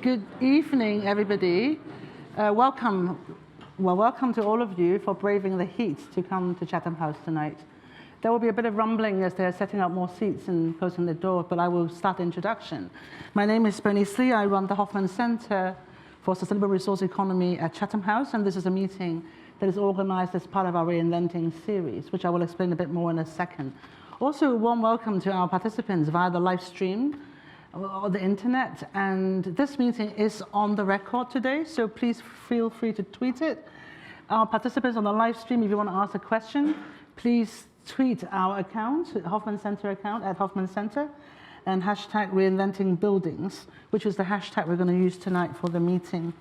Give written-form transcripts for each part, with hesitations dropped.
Good evening, everybody. Welcome to all of you for braving the heat to come to Chatham House tonight. There will be a bit of rumbling as they're setting up more seats and closing the door, but I will start the introduction. My name is Bernice Lee. I run the Hoffmann Centre for Sustainable Resource Economy at Chatham House, and this is a meeting that is organized as part of our Reinventing series, which I will explain a bit more in a second. Also, a warm welcome to our participants via the live stream or the internet, and this meeting is on the record today, so please feel free to tweet it. Our participants on the live stream, if you want to ask a question, please tweet our account, Hoffmann Centre account at Hoffmann Centre, and hashtag Reinventing Buildings, which is the hashtag we're going to use tonight for the meeting.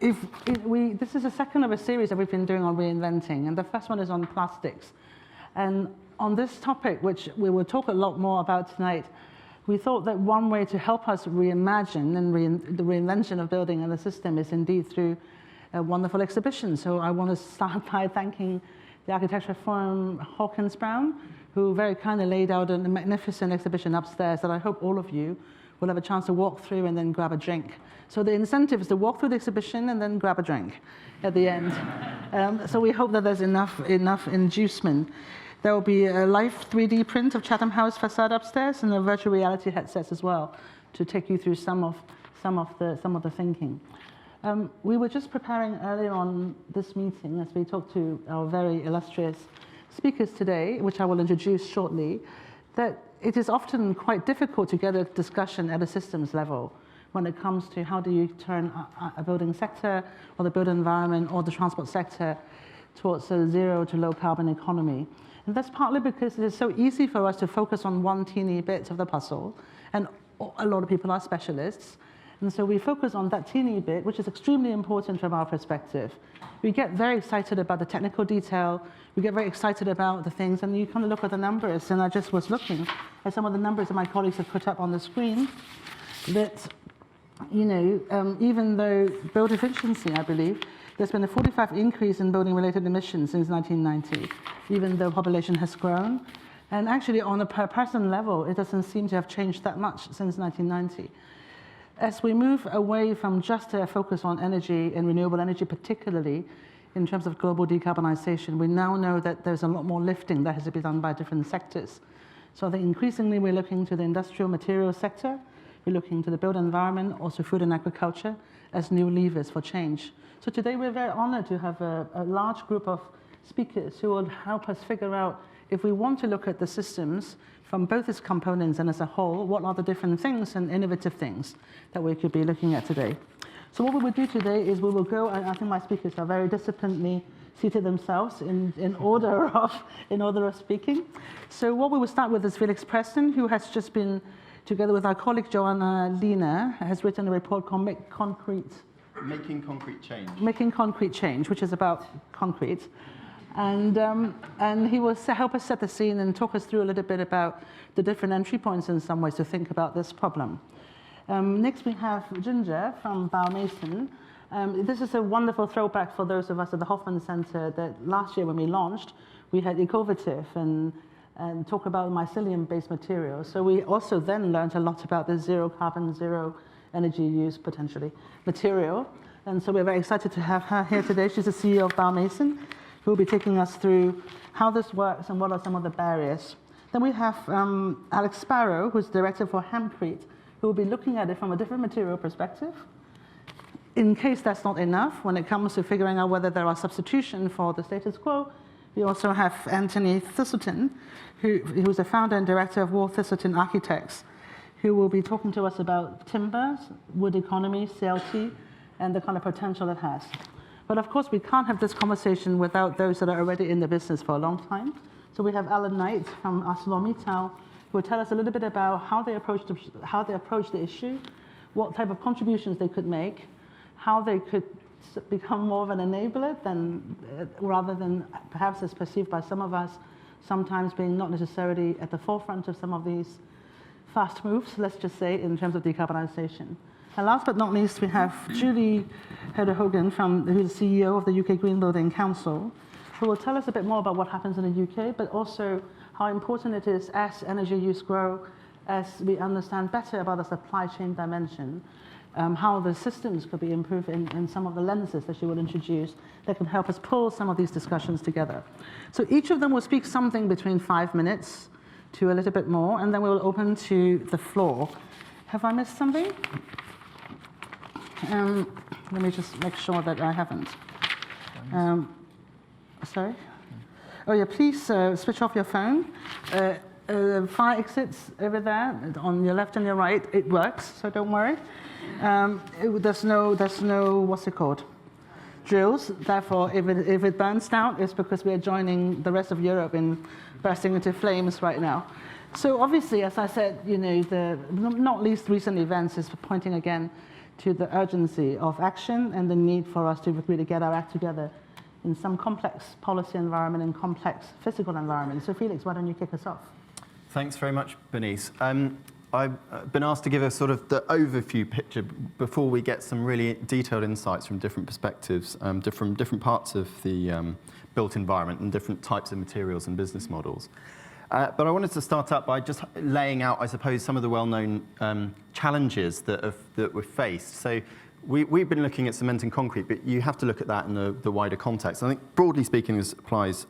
This is the second of a series that we've been doing on reinventing, and the first one is on plastics. And on this topic, which we will talk a lot more about tonight, we thought that one way to help us reimagine and the reinvention of building and the system is indeed through a wonderful exhibition. So I want to start by thanking the architecture firm Hawkins Brown, who very kindly laid out a magnificent exhibition upstairs that I hope all of you will have a chance to walk through and then grab a drink. So the incentive is to walk through the exhibition and then grab a drink at the end. So we hope that there's enough inducement. There will be a live 3D print of Chatham House facade upstairs and a virtual reality headsets as well to take you through some of the thinking. We were just preparing earlier on this meeting as we talked to our very illustrious speakers today, which I will introduce shortly, that it is often quite difficult to get a discussion at a systems level when it comes to how do you turn a building sector or the built environment or the transport sector towards a zero to low carbon economy. And that's partly because it is so easy for us to focus on one teeny bit of the puzzle, and a lot of people are specialists. And so we focus on that teeny bit, which is extremely important from our perspective. We get very excited about the technical detail, we get very excited about the things, and you kind of look at the numbers, and I just was looking at some of the numbers that my colleagues have put up on the screen, that, even though build efficiency, I believe, there's been a 45% increase in building-related emissions since 1990, even though population has grown. And actually, on a per-person level, it doesn't seem to have changed that much since 1990. As we move away from just a focus on energy and renewable energy, particularly in terms of global decarbonization, we now know that there's a lot more lifting that has to be done by different sectors. So I think increasingly we're looking to the industrial materials sector, we're looking to the built environment, also food and agriculture, as new levers for change. So today we're very honored to have a large group of speakers who will help us figure out if we want to look at the systems from both its components and as a whole, what are the different things and innovative things that we could be looking at today. So what we will do today is we will go, and I think my speakers are very disciplinedly seated themselves in order of speaking. So what we will start with is Felix Preston, who has just been, together with our colleague Joanna Lina, has written a report called Making Concrete Change, which is about concrete. And he will help us set the scene and talk us through a little bit about the different entry points in some ways to think about this problem. Next we have Ginger from Mason. This is a wonderful throwback for those of us at the Hoffmann Centre that last year when we launched, we had Ecovative and talk about mycelium-based materials. So we also then learned a lot about the zero carbon, zero energy use, potentially, material. And so we're very excited to have her here today. She's the CEO of Mason, who will be taking us through how this works and what are some of the barriers. Then we have Alex Sparrow, who's director for Hempcrete, who will be looking at it from a different material perspective. In case that's not enough, when it comes to figuring out whether there are substitution for the status quo, we also have Anthony Thistleton, who's the founder and director of Wall Thistleton Architects, who will be talking to us about timber, wood economy, CLT, and the kind of potential it has. But of course, we can't have this conversation without those that are already in the business for a long time. So we have Alan Knight from ArcelorMittal, who will tell us a little bit about how they approach the issue, what type of contributions they could make, how they could become more of an enabler rather than perhaps as perceived by some of us, sometimes being not necessarily at the forefront of some of these fast moves, let's just say, in terms of decarbonization. And last but not least, we have Julie Hogan, who's the CEO of the UK Green Building Council, who will tell us a bit more about what happens in the UK, but also how important it is as energy use grow as we understand better about the supply chain dimension, how the systems could be improved in some of the lenses that she will introduce that can help us pull some of these discussions together. So each of them will speak something between 5 minutes to a little bit more, and then we will open to the floor. Have I missed something? Let me just make sure that I haven't. Sorry? Oh yeah, please switch off your phone. Fire exits over there on your left and your right. It works, so don't worry. There's no what's it called? Drills. Therefore, if it burns down, it's because we are joining the rest of Europe in bursting into flames right now. So obviously, as I said, the not least recent events is pointing again to the urgency of action and the need for us to really get our act together in some complex policy environment and complex physical environment. So Felix, why don't you kick us off? Thanks very much, Bernice. I've been asked to give a sort of the overview picture before we get some really detailed insights from different perspectives, different parts of the built environment and different types of materials and business models. But I wanted to start up by just laying out, I suppose, some of the well-known challenges that we've faced. So we've been looking at cement and concrete, but you have to look at that in the wider context. I think, broadly speaking, this applies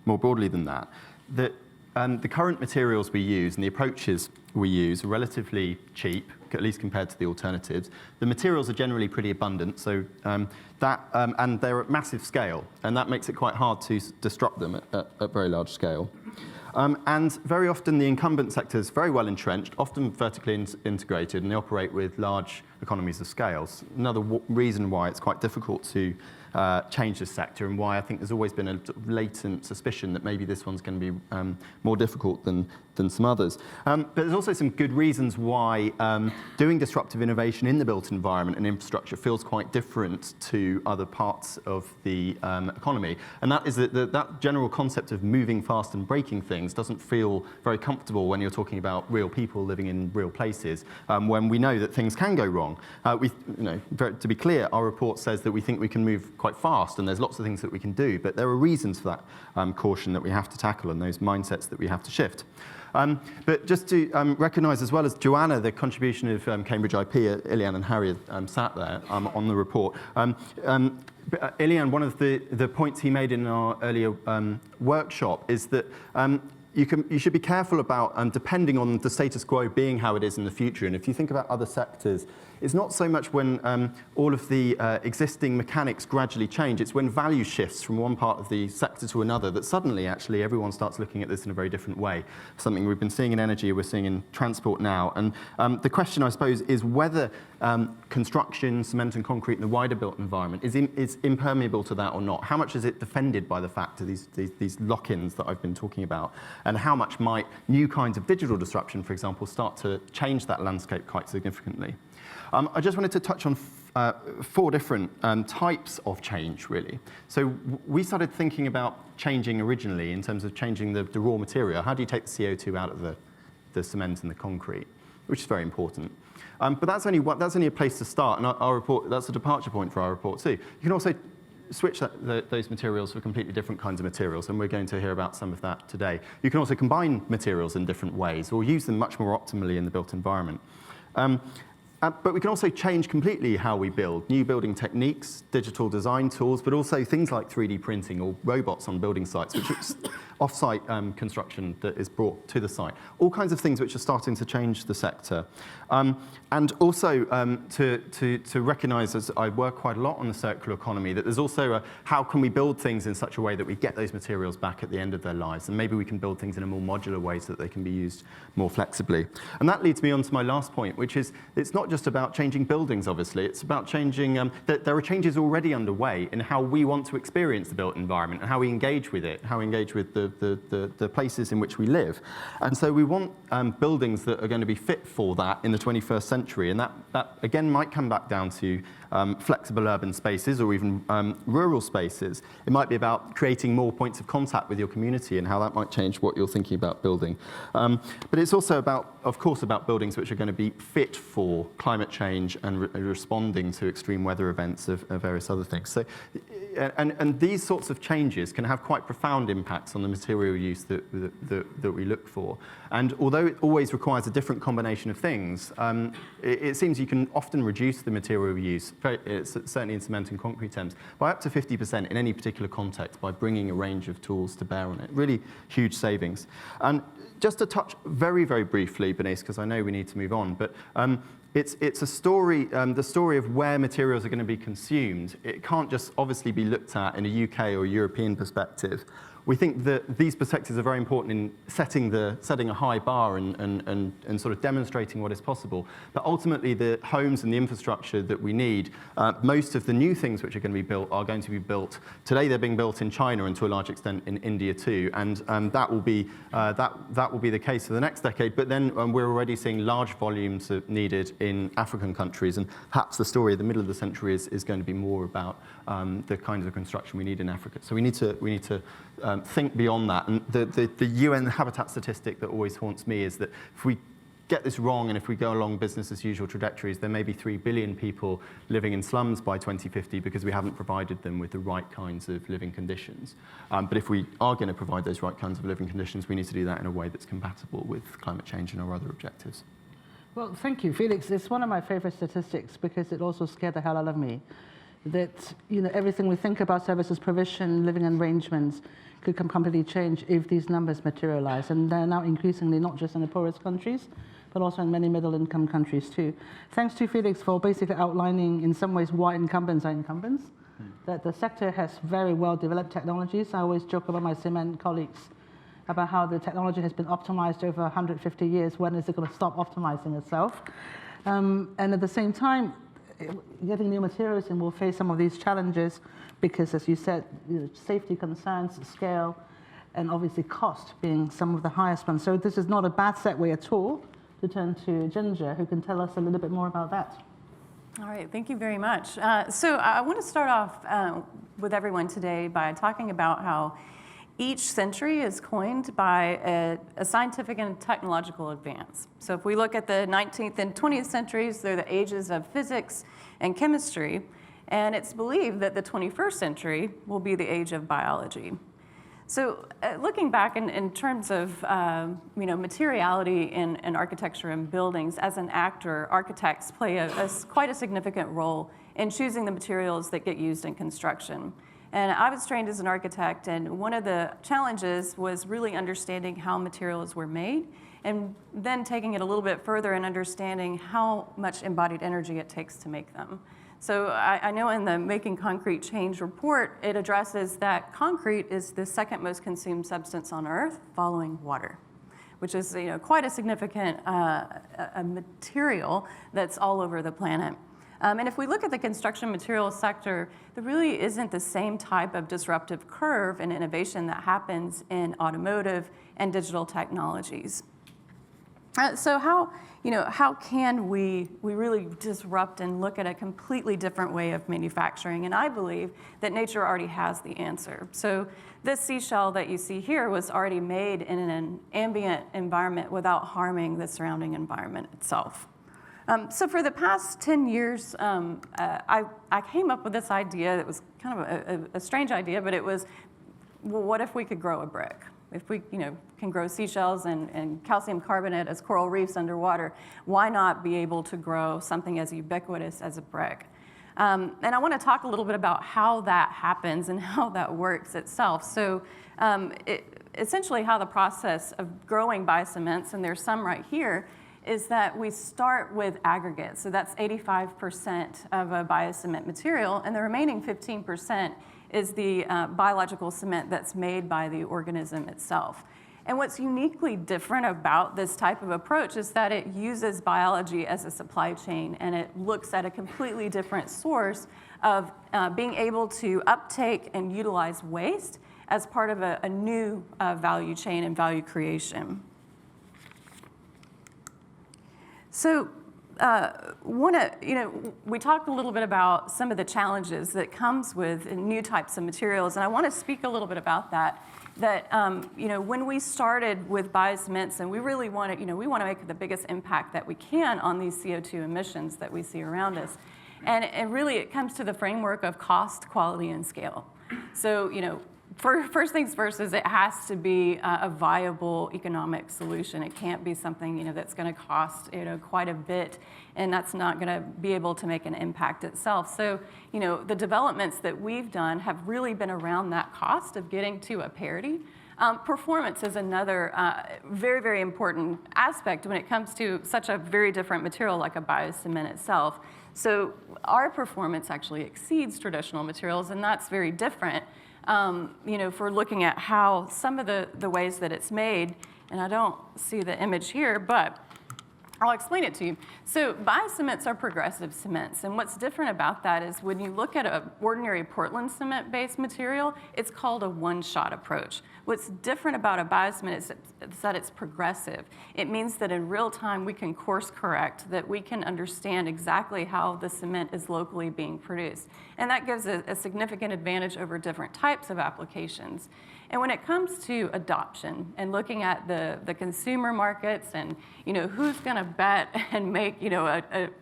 more broadly than that. The current materials we use and the approaches we use are relatively cheap, at least compared to the alternatives. The materials are generally pretty abundant, so and they're at massive scale, and that makes it quite hard to disrupt them at very large scale. And very often the incumbent sector is very well entrenched, often vertically integrated, and they operate with large economies of scales. Another reason why it's quite difficult to change this sector, and why I think there's always been a latent suspicion that maybe this one's going to be more difficult than some others. But there's also some good reasons why doing disruptive innovation in the built environment and infrastructure feels quite different to other parts of the economy. And that is that general concept of moving fast and breaking things doesn't feel very comfortable when you're talking about real people living in real places, when we know that things can go wrong. To be clear, our report says that we think we can move quite fast, and there's lots of things that we can do, but there are reasons for that caution that we have to tackle and those mindsets that we have to shift. But just to recognise, as well as Joanna, the contribution of Cambridge IP, Ilian and Harry sat there on the report. Ilian, one of the points he made in our earlier workshop is that you should be careful about depending on the status quo being how it is in the future. And if you think about other sectors, it's not so much when all of the existing mechanics gradually change, it's when value shifts from one part of the sector to another that suddenly actually everyone starts looking at this in a very different way. Something we've been seeing in energy, we're seeing in transport now. And the question, I suppose, is whether construction, cement and concrete in the wider built environment is impermeable to that or not. How much is it defended by the fact of these lock-ins that I've been talking about? And how much might new kinds of digital disruption, for example, start to change that landscape quite significantly? I just wanted to touch on 4 different types of change, really. So we started thinking about changing originally in terms of changing the raw material. How do you take the CO2 out of the cement and the concrete, which is very important. But that's only a place to start, and our report, that's a departure point for our report too. You can also switch those materials for completely different kinds of materials, and we're going to hear about some of that today. You can also combine materials in different ways or use them much more optimally in the built environment. But we can also change completely how we build. New building techniques, digital design tools, but also things like 3D printing or robots on building sites, which is off-site construction that is brought to the site. All kinds of things which are starting to change the sector. And also to recognise, as I work quite a lot on the circular economy, that there's also how can we build things in such a way that we get those materials back at the end of their lives, and maybe we can build things in a more modular way so that they can be used more flexibly. And that leads me on to my last point, which is it's not just about changing buildings, obviously. It's about changing, there are changes already underway in how we want to experience the built environment and how we engage with it, how we engage with the places in which we live. And so we want buildings that are going to be fit for that in the 21st century. And that again, might come back down to flexible urban spaces or even rural spaces. It might be about creating more points of contact with your community and how that might change what you're thinking about building. But it's also about, of course, about buildings which are going to be fit for climate change and responding to extreme weather events of various other things. So and these sorts of changes can have quite profound impacts on the material use that we look for. And although it always requires a different combination of things, it seems you can often reduce the material use, certainly in cement and concrete terms, by up to 50% in any particular context by bringing a range of tools to bear on it. Really huge savings. And just to touch very, very briefly, Bernice, because I know we need to move on, but it's a story, the story of where materials are going to be consumed. It can't just obviously be looked at in a UK or European perspective. We think that these perspectives are very important in setting a high bar and sort of demonstrating what is possible. But ultimately, the homes and the infrastructure that we need, most of the new things which are going to be built are going to be built. Today, they're being built in China and to a large extent in India too, and that will be the case for the next decade. But then we're already seeing large volumes needed in African countries, and perhaps the story of the middle of the century is going to be more about the kinds of construction we need in Africa. So we need to think beyond that. And the UN habitat statistic that always haunts me is that if we get this wrong and if we go along business as usual trajectories, there may be 3 billion people living in slums by 2050 because we haven't provided them with the right kinds of living conditions. But if we are going to provide those right kinds of living conditions, we need to do that in a way that's compatible with climate change and our other objectives. Well, thank you, Felix. It's one of my favorite statistics because it also scared the hell out of me. That everything we think about services provision, living arrangements could completely change if these numbers materialize. And they're now increasingly not just in the poorest countries, but also in many middle-income countries too. Thanks to Felix for basically outlining in some ways why incumbents are incumbents, that the sector has very well-developed technologies. I always joke about my cement colleagues about how the technology has been optimized over 150 years. When is it going to stop optimizing itself? And at the same time, getting new materials in will face some of these challenges because, as you said, safety concerns, scale, and obviously cost being some of the highest ones. So this is not a bad segue at all to turn to Ginger, who can tell us a little bit more about that. All right, thank you very much. So I want to start off with everyone today by talking about how each century is coined by a scientific and technological advance. So if we look at the 19th and 20th centuries, they're the ages of physics and chemistry, and it's believed that the 21st century will be the age of biology. So looking back in terms of materiality in architecture and buildings, as an actor, architects play quite a significant role in choosing the materials that get used in construction. And I was trained as an architect, and one of the challenges was really understanding how materials were made, and then taking it a little bit further and understanding how much embodied energy it takes to make them. So I know in the Making Concrete Change report, it addresses that concrete is the second most consumed substance on Earth, following water, which is quite a significant a material that's all over the planet. And if we look at the construction materials sector, there really isn't the same type of disruptive curve and innovation that happens in automotive and digital technologies. So how can we really disrupt and look at a completely different way of manufacturing? And I believe that nature already has the answer. So this seashell that you see here was already made in an ambient environment without harming the surrounding environment itself. So for the past 10 years, I came up with this idea that was kind of a strange idea, but it was, well, what if we could grow a brick? If we can grow seashells and calcium carbonate as coral reefs underwater, why not be able to grow something as ubiquitous as a brick? And I want to talk a little bit about how that happens and how that works itself. So essentially how the process of growing biocements, and there's some right here, is that we start with aggregate. So that's 85% of a biocement material, and the remaining 15% is the biological cement that's made by the organism itself. And what's uniquely different about this type of approach is that it uses biology as a supply chain, and it looks at a completely different source of being able to uptake and utilize waste as part of a new value chain and value creation. So we talked a little bit about some of the challenges that comes with new types of materials, and I want to speak a little bit about that. When we started with biocements, and we really want to, we want to make the biggest impact that we can on these CO2 emissions that we see around us. And really it comes to the framework of cost, quality, and scale. So, first things first is it has to be a viable economic solution. It can't be something, that's going to cost, quite a bit, and that's not going to be able to make an impact itself. So, the developments that we've done have really been around that cost of getting to a parity. Performance is another very, very important aspect when it comes to such a very different material like a biocement itself. So our performance actually exceeds traditional materials, and that's very different. For looking at how some of the ways that it's made, and I don't see the image here, but I'll explain it to you. So biocements are progressive cements, and what's different about that is when you look at an ordinary Portland cement-based material, it's called a one-shot approach. What's different about a biocement is that it's progressive. It means that in real time we can course correct, that we can understand exactly how the cement is locally being produced. And that gives a significant advantage over different types of applications. And when it comes to adoption and looking at the consumer markets and who's going to bet and make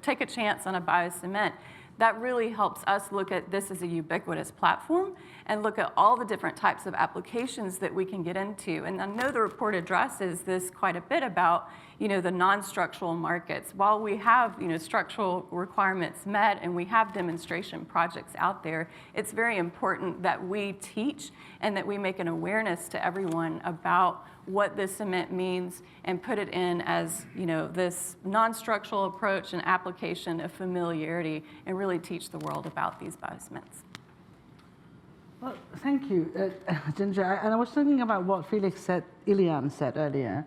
take a chance on a biocement, that really helps us look at this as a ubiquitous platform and look at all the different types of applications that we can get into. And I know the report addresses this quite a bit about the non-structural markets. While we have structural requirements met and we have demonstration projects out there, it's very important that we teach and that we make an awareness to everyone about what this cement means and put it in as this non-structural approach and application of familiarity and really teach the world about these biocements. Well, thank you, Ginger. And I was thinking about what Ilian said earlier,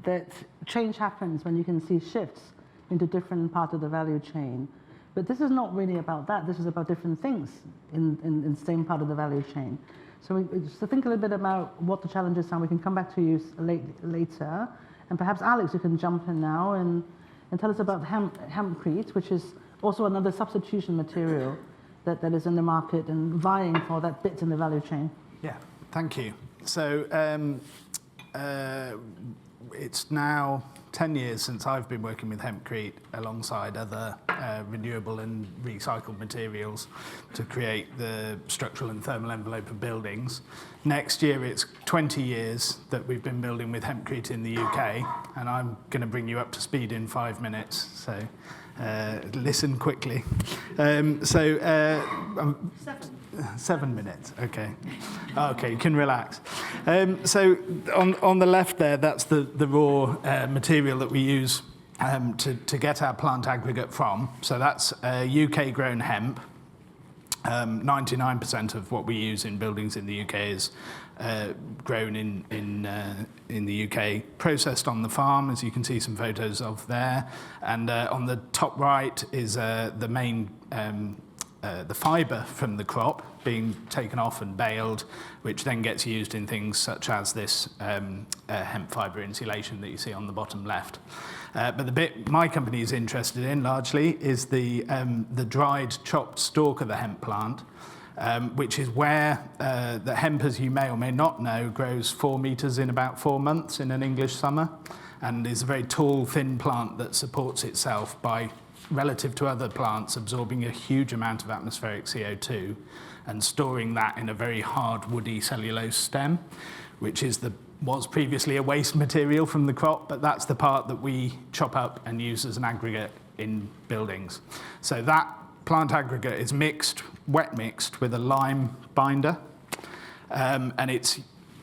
that change happens when you can see shifts into different parts of the value chain. But this is not really about that. This is about different things in the same part of the value chain. So just to think a little bit about what the challenges are, we can come back to you later. And perhaps Alex, you can jump in now and tell us about Hempcrete, which is also another substitution material that is in the market and vying for that bit in the value chain. Yeah, thank you. So it's now 10 years since I've been working with Hempcrete alongside other renewable and recycled materials to create the structural and thermal envelope of buildings. Next year it's 20 years that we've been building with Hempcrete in the UK, and I'm going to bring you up to speed in 5 minutes, so listen quickly. 7 minutes, okay. Okay, you can relax. So on the left there, that's the raw material that we use to get our plant aggregate from. So that's UK grown hemp. 99% of what we use in buildings in the UK is grown in the UK, processed on the farm, as you can see some photos of there. And on the top right is the main the fibre from the crop being taken off and baled, which then gets used in things such as this hemp fibre insulation that you see on the bottom left. But the bit my company is interested in largely is the dried, chopped stalk of the hemp plant, which is where the hemp, as you may or may not know, grows 4 metres in about 4 months in an English summer, and is a very tall, thin plant that supports itself by, relative to other plants, absorbing a huge amount of atmospheric CO2 and storing that in a very hard woody cellulose stem, which was previously a waste material from the crop, but that's the part that we chop up and use as an aggregate in buildings. So that plant aggregate is wet mixed with a lime binder, and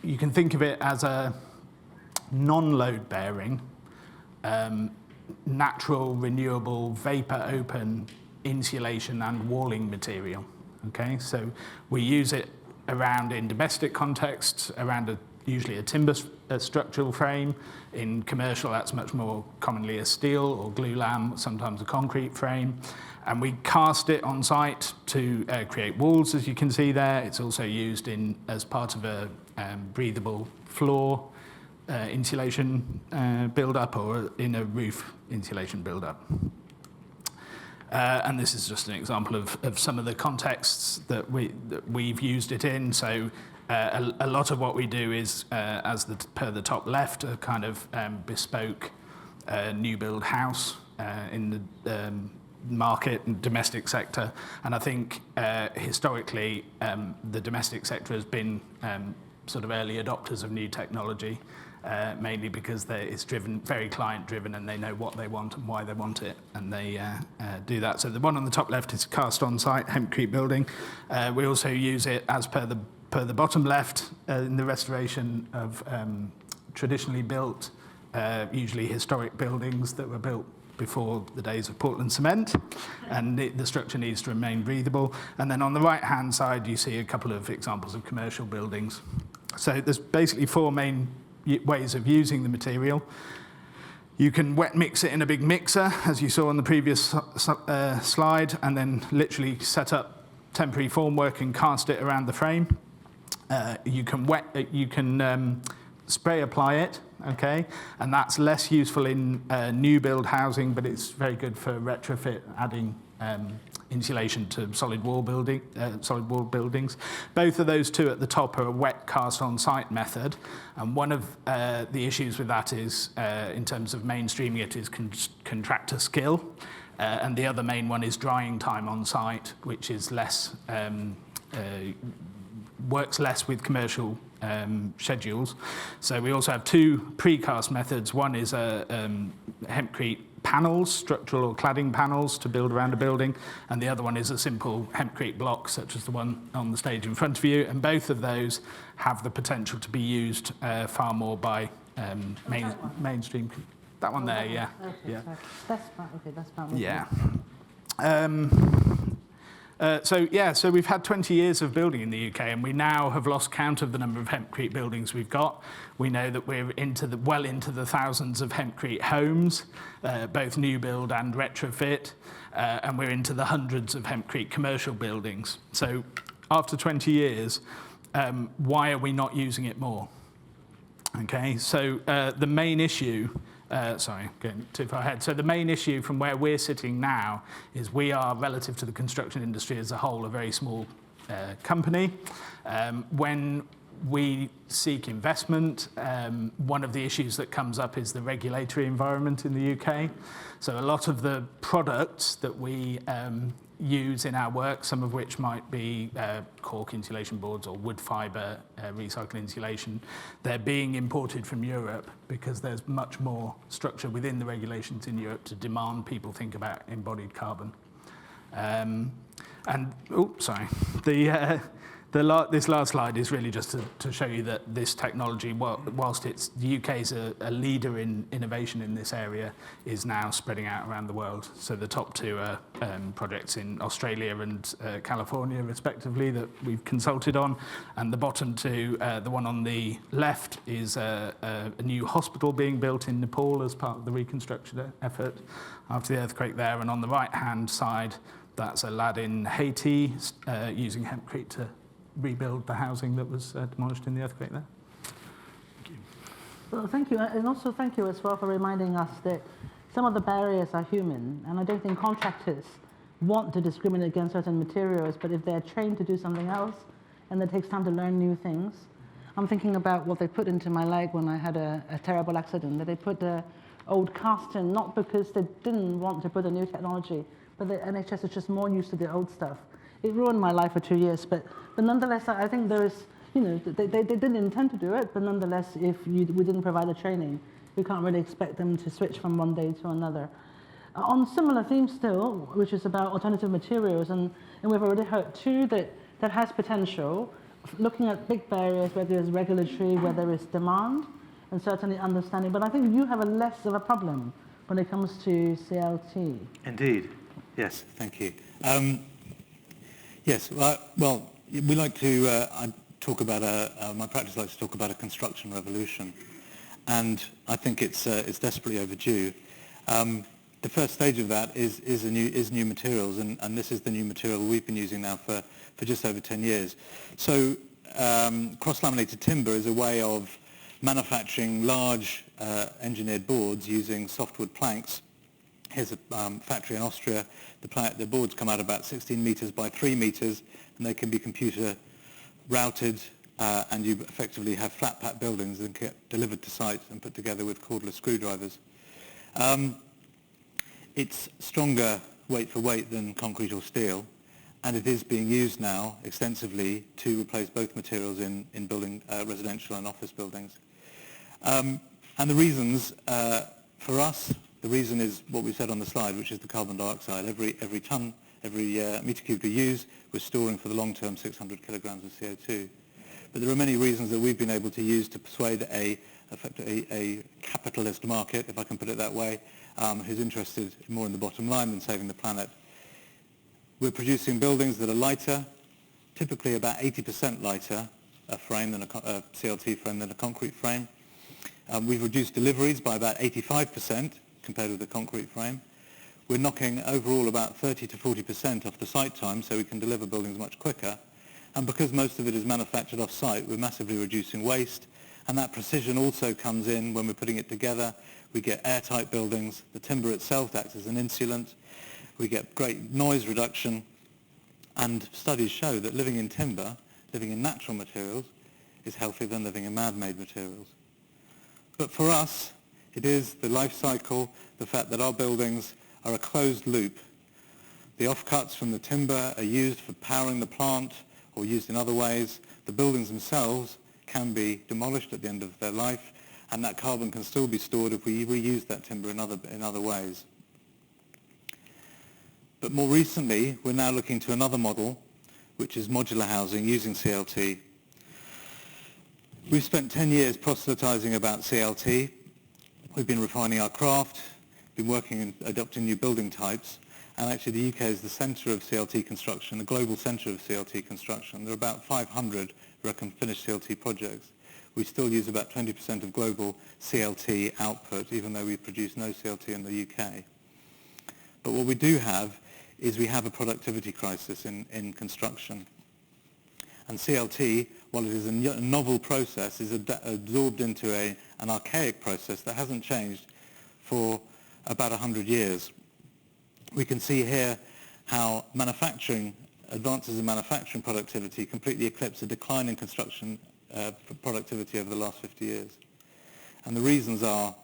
you can think of it as a non-load bearing, natural, renewable, vapor open insulation and walling material. Okay, so we use it around in domestic contexts, around usually a timber structural frame. In commercial, that's much more commonly a steel or glulam, sometimes a concrete frame. And we cast it on site to create walls, as you can see there. It's also used as part of a breathable floor insulation build-up, or in a roof insulation build-up. And this is just an example of some of the contexts that we've used it in. So a lot of what we do is, per the top left, a kind of bespoke new build house in the market and domestic sector. And I think historically the domestic sector has been sort of early adopters of new technology, mainly because it's very client driven, and they know what they want and why they want it, and they do that. So the one on the top left is cast on site Hempcrete building. We also use it as per the bottom left in the restoration of traditionally built, usually historic buildings that were built before the days of Portland cement, and the structure needs to remain breathable. And then on the right-hand side, you see a couple of examples of commercial buildings. So there's basically four main ways of using the material. You can wet mix it in a big mixer, as you saw on the previous slide, and then literally set up temporary formwork and cast it around the frame. You can spray apply it, okay, and that's less useful in new build housing, but it's very good for retrofit, adding insulation to solid wall buildings. Both of those two at the top are a wet cast on site method, and one of the issues with that is, in terms of mainstreaming it, is contractor skill, and the other main one is drying time on site, which is less works less with commercial schedules. So we also have two precast methods. One is Hempcrete panels, structural or cladding panels to build around a building, and the other one is a simple Hempcrete block, such as the one on the stage in front of you, and both of those have the potential to be used far more by mainstream. That one there, yeah. Okay, Yeah. sorry. That's part. Yeah. So we've had 20 years of building in the UK, and we now have lost count of the number of Hempcrete buildings we've got. We know that we're well into the thousands of Hempcrete homes, both new build and retrofit, and we're into the hundreds of Hempcrete commercial buildings. So after 20 years, why are we not using it more? Okay, so the main issue, sorry, going too far ahead. So the main issue from where we're sitting now is we are, relative to the construction industry as a whole, a very small company. When we seek investment, one of the issues that comes up is the regulatory environment in the UK. So a lot of the products that we use in our work, some of which might be cork insulation boards or wood fibre recycled insulation, they're being imported from Europe because there's much more structure within the regulations in Europe to demand people think about embodied carbon. This last slide is really just to show you that this technology, whilst the UK is a leader in innovation in this area, is now spreading out around the world. So the top two are projects in Australia and California, respectively, that we've consulted on. And the bottom two, the one on the left is a new hospital being built in Nepal as part of the reconstruction effort after the earthquake there. And on the right-hand side, that's a lad in Haiti using Hempcrete to rebuild the housing that was demolished in the earthquake there. Thank you. Well, thank you, and also thank you as well for reminding us that some of the barriers are human, and I don't think contractors want to discriminate against certain materials, but if they're trained to do something else, and it takes time to learn new things. I'm thinking about what they put into my leg when I had a terrible accident, that they put the old cast in, not because they didn't want to put a new technology, but the NHS is just more used to the old stuff. It ruined my life for 2 years, but nonetheless, I think there is, they didn't intend to do it, but nonetheless, if we didn't provide the training, we can't really expect them to switch from one day to another. On similar themes still, which is about alternative materials, and we've already heard too that has potential, looking at big barriers, whether it's regulatory, whether it's demand, and certainly understanding, but I think you have a less of a problem when it comes to CLT. Indeed, yes, thank you. Yes, well, we like to talk about my practice likes to talk about a construction revolution, and I think it's desperately overdue. The first stage of that is new materials, and this is the new material we've been using now for just over 10 years. So cross-laminated timber is a way of manufacturing large engineered boards using softwood planks. Here's a factory in Austria. The boards come out about 16 meters by 3 meters, and they can be computer routed, and you effectively have flat pack buildings that get delivered to site and put together with cordless screwdrivers. It's stronger weight for weight than concrete or steel, and it is being used now extensively to replace both materials in building residential and office buildings. And the reasons for us, the reason is what we said on the slide, which is the carbon dioxide. Every ton, every meter cubed we use, we're storing for the long term 600 kilograms of CO2. But there are many reasons that we've been able to use to persuade a capitalist market, if I can put it that way, who's interested more in the bottom line than saving the planet. We're producing buildings that are lighter, typically about 80% lighter a frame than a CLT frame than a concrete frame. We've reduced deliveries by about 85% compared with the concrete frame. We're knocking overall about 30 to 40% off the site time, so we can deliver buildings much quicker. And because most of it is manufactured off-site, we're massively reducing waste. And that precision also comes in when we're putting it together. We get airtight buildings. The timber itself acts as an insulant. We get great noise reduction. And studies show that living in timber, living in natural materials, is healthier than living in man-made materials. But for us, it is the life cycle, the fact that our buildings are a closed loop. The offcuts from the timber are used for powering the plant or used in other ways. The buildings themselves can be demolished at the end of their life, and that carbon can still be stored if we reuse that timber in other ways. But more recently, we're now looking to another model, which is modular housing using CLT. We've spent 10 years proselytizing about CLT. We've been refining our craft, been working and adopting new building types, and actually the UK is the centre of CLT construction, the global centre of CLT construction. There are about 500 finished CLT projects. We still use about 20% of global CLT output, even though we produce no CLT in the UK. But what we do have is we have a productivity crisis in construction. And CLT, while it is a novel process, is absorbed into an archaic process that hasn't changed for about 100 years. We can see here how advances in manufacturing productivity completely eclipse a decline in construction productivity over the last 50 years. And the reasons are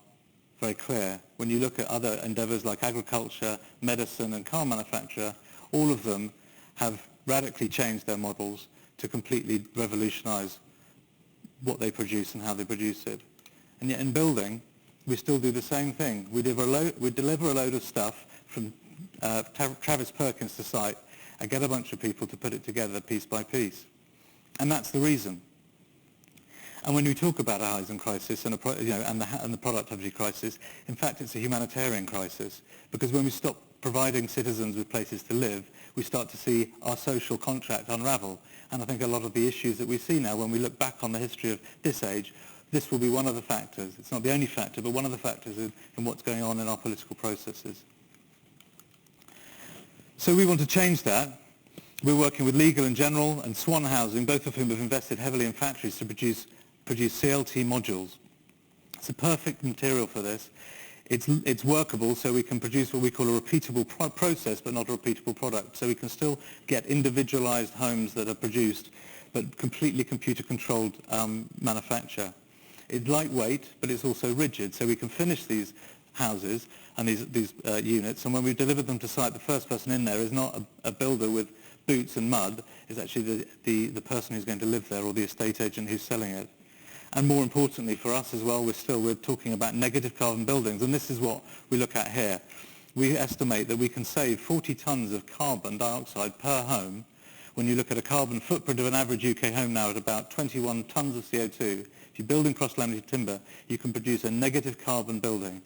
very clear. When you look at other endeavours like agriculture, medicine and car manufacture, all of them have radically changed their models to completely revolutionise what they produce and how they produce it. And yet in building, we still do the same thing. We deliver a load of stuff from Travis Perkins to site and get a bunch of people to put it together piece by piece. And that's the reason. And when we talk about a housing crisis and the productivity crisis, in fact it's a humanitarian crisis, because when we stop providing citizens with places to live, we start to see our social contract unravel. And I think a lot of the issues that we see now, when we look back on the history of this age, this will be one of the factors. It's not the only factor, but one of the factors in what's going on in our political processes. So we want to change that. We're working with Legal and General and Swan Housing, both of whom have invested heavily in factories to produce CLT modules. It's a perfect material for this. It's workable, so we can produce what we call a repeatable process, but not a repeatable product. So we can still get individualized homes that are produced, but completely computer-controlled manufacture. It's lightweight, but it's also rigid, so we can finish these houses and these units, and when we deliver them to site, the first person in there is not a builder with boots and mud, it's actually the person who's going to live there or the estate agent who's selling it. And more importantly for us as well, we're talking about negative carbon buildings, and this is what we look at here. We estimate that we can save 40 tonnes of carbon dioxide per home. When you look at a carbon footprint of an average UK home now at about 21 tonnes of CO2, if you build in cross-laminated timber, you can produce a negative carbon building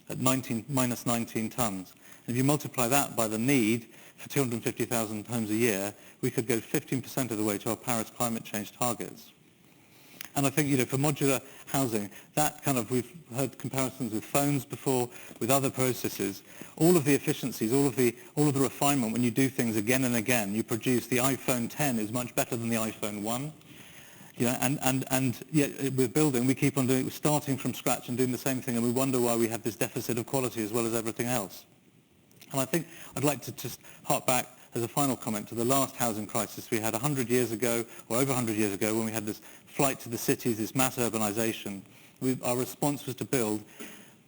at minus 19 tonnes. And if you multiply that by the need for 250,000 homes a year, we could go 15% of the way to our Paris climate change targets. And I think, for modular housing, we've heard comparisons with phones before, with other processes. All of the efficiencies, all of the refinement, when you do things again and again, you produce the iPhone 10 is much better than the iPhone 1. And yet with building, we keep on starting from scratch and doing the same thing, and we wonder why we have this deficit of quality as well as everything else. And I think I'd like to just hark back as a final comment to the last housing crisis we had 100 years ago, or over 100 years ago, when we had this flight to the cities, this mass urbanization. Our response was to build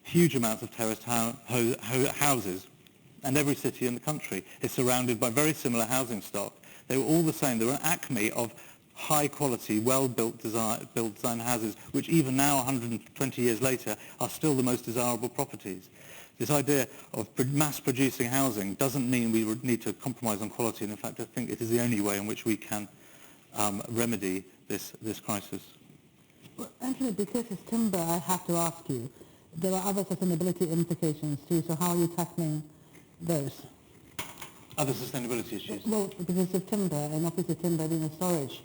huge amounts of terraced houses. and every city in the country is surrounded by very similar housing stock. They were all the same. They were an acme of high-quality, well-built design houses, which even now, 120 years later, are still the most desirable properties. This idea of mass-producing housing doesn't mean we would need to compromise on quality, and in fact, I think it is the only way in which we can remedy this crisis. Well, Anthony, because it's timber, I have to ask you, there are other sustainability implications too, so how are you tackling those? Other sustainability issues? Well, because of timber, and obviously timber being a storage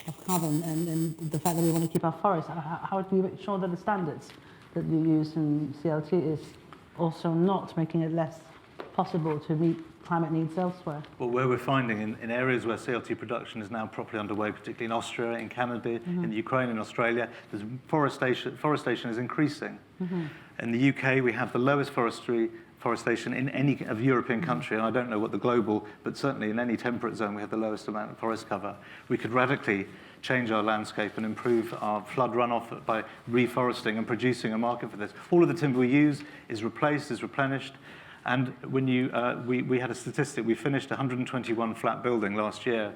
of carbon, and the fact that we want to keep our forests, how do you make sure that the standards that you use in CLT is also not making it less possible to meet climate needs elsewhere? Well, where we're finding in areas where CLT production is now properly underway, particularly in Austria, in Canada, in the Ukraine, in Australia, there's forestation is increasing. In the UK, we have the lowest forestation in any of European country, and I don't know what the global, but certainly in any temperate zone, we have the lowest amount of forest cover. We could radically change our landscape and improve our flood runoff by reforesting and producing a market for this. All of the timber we use is replaced, is replenished. And when we had a statistic, we finished 121 flat building last year.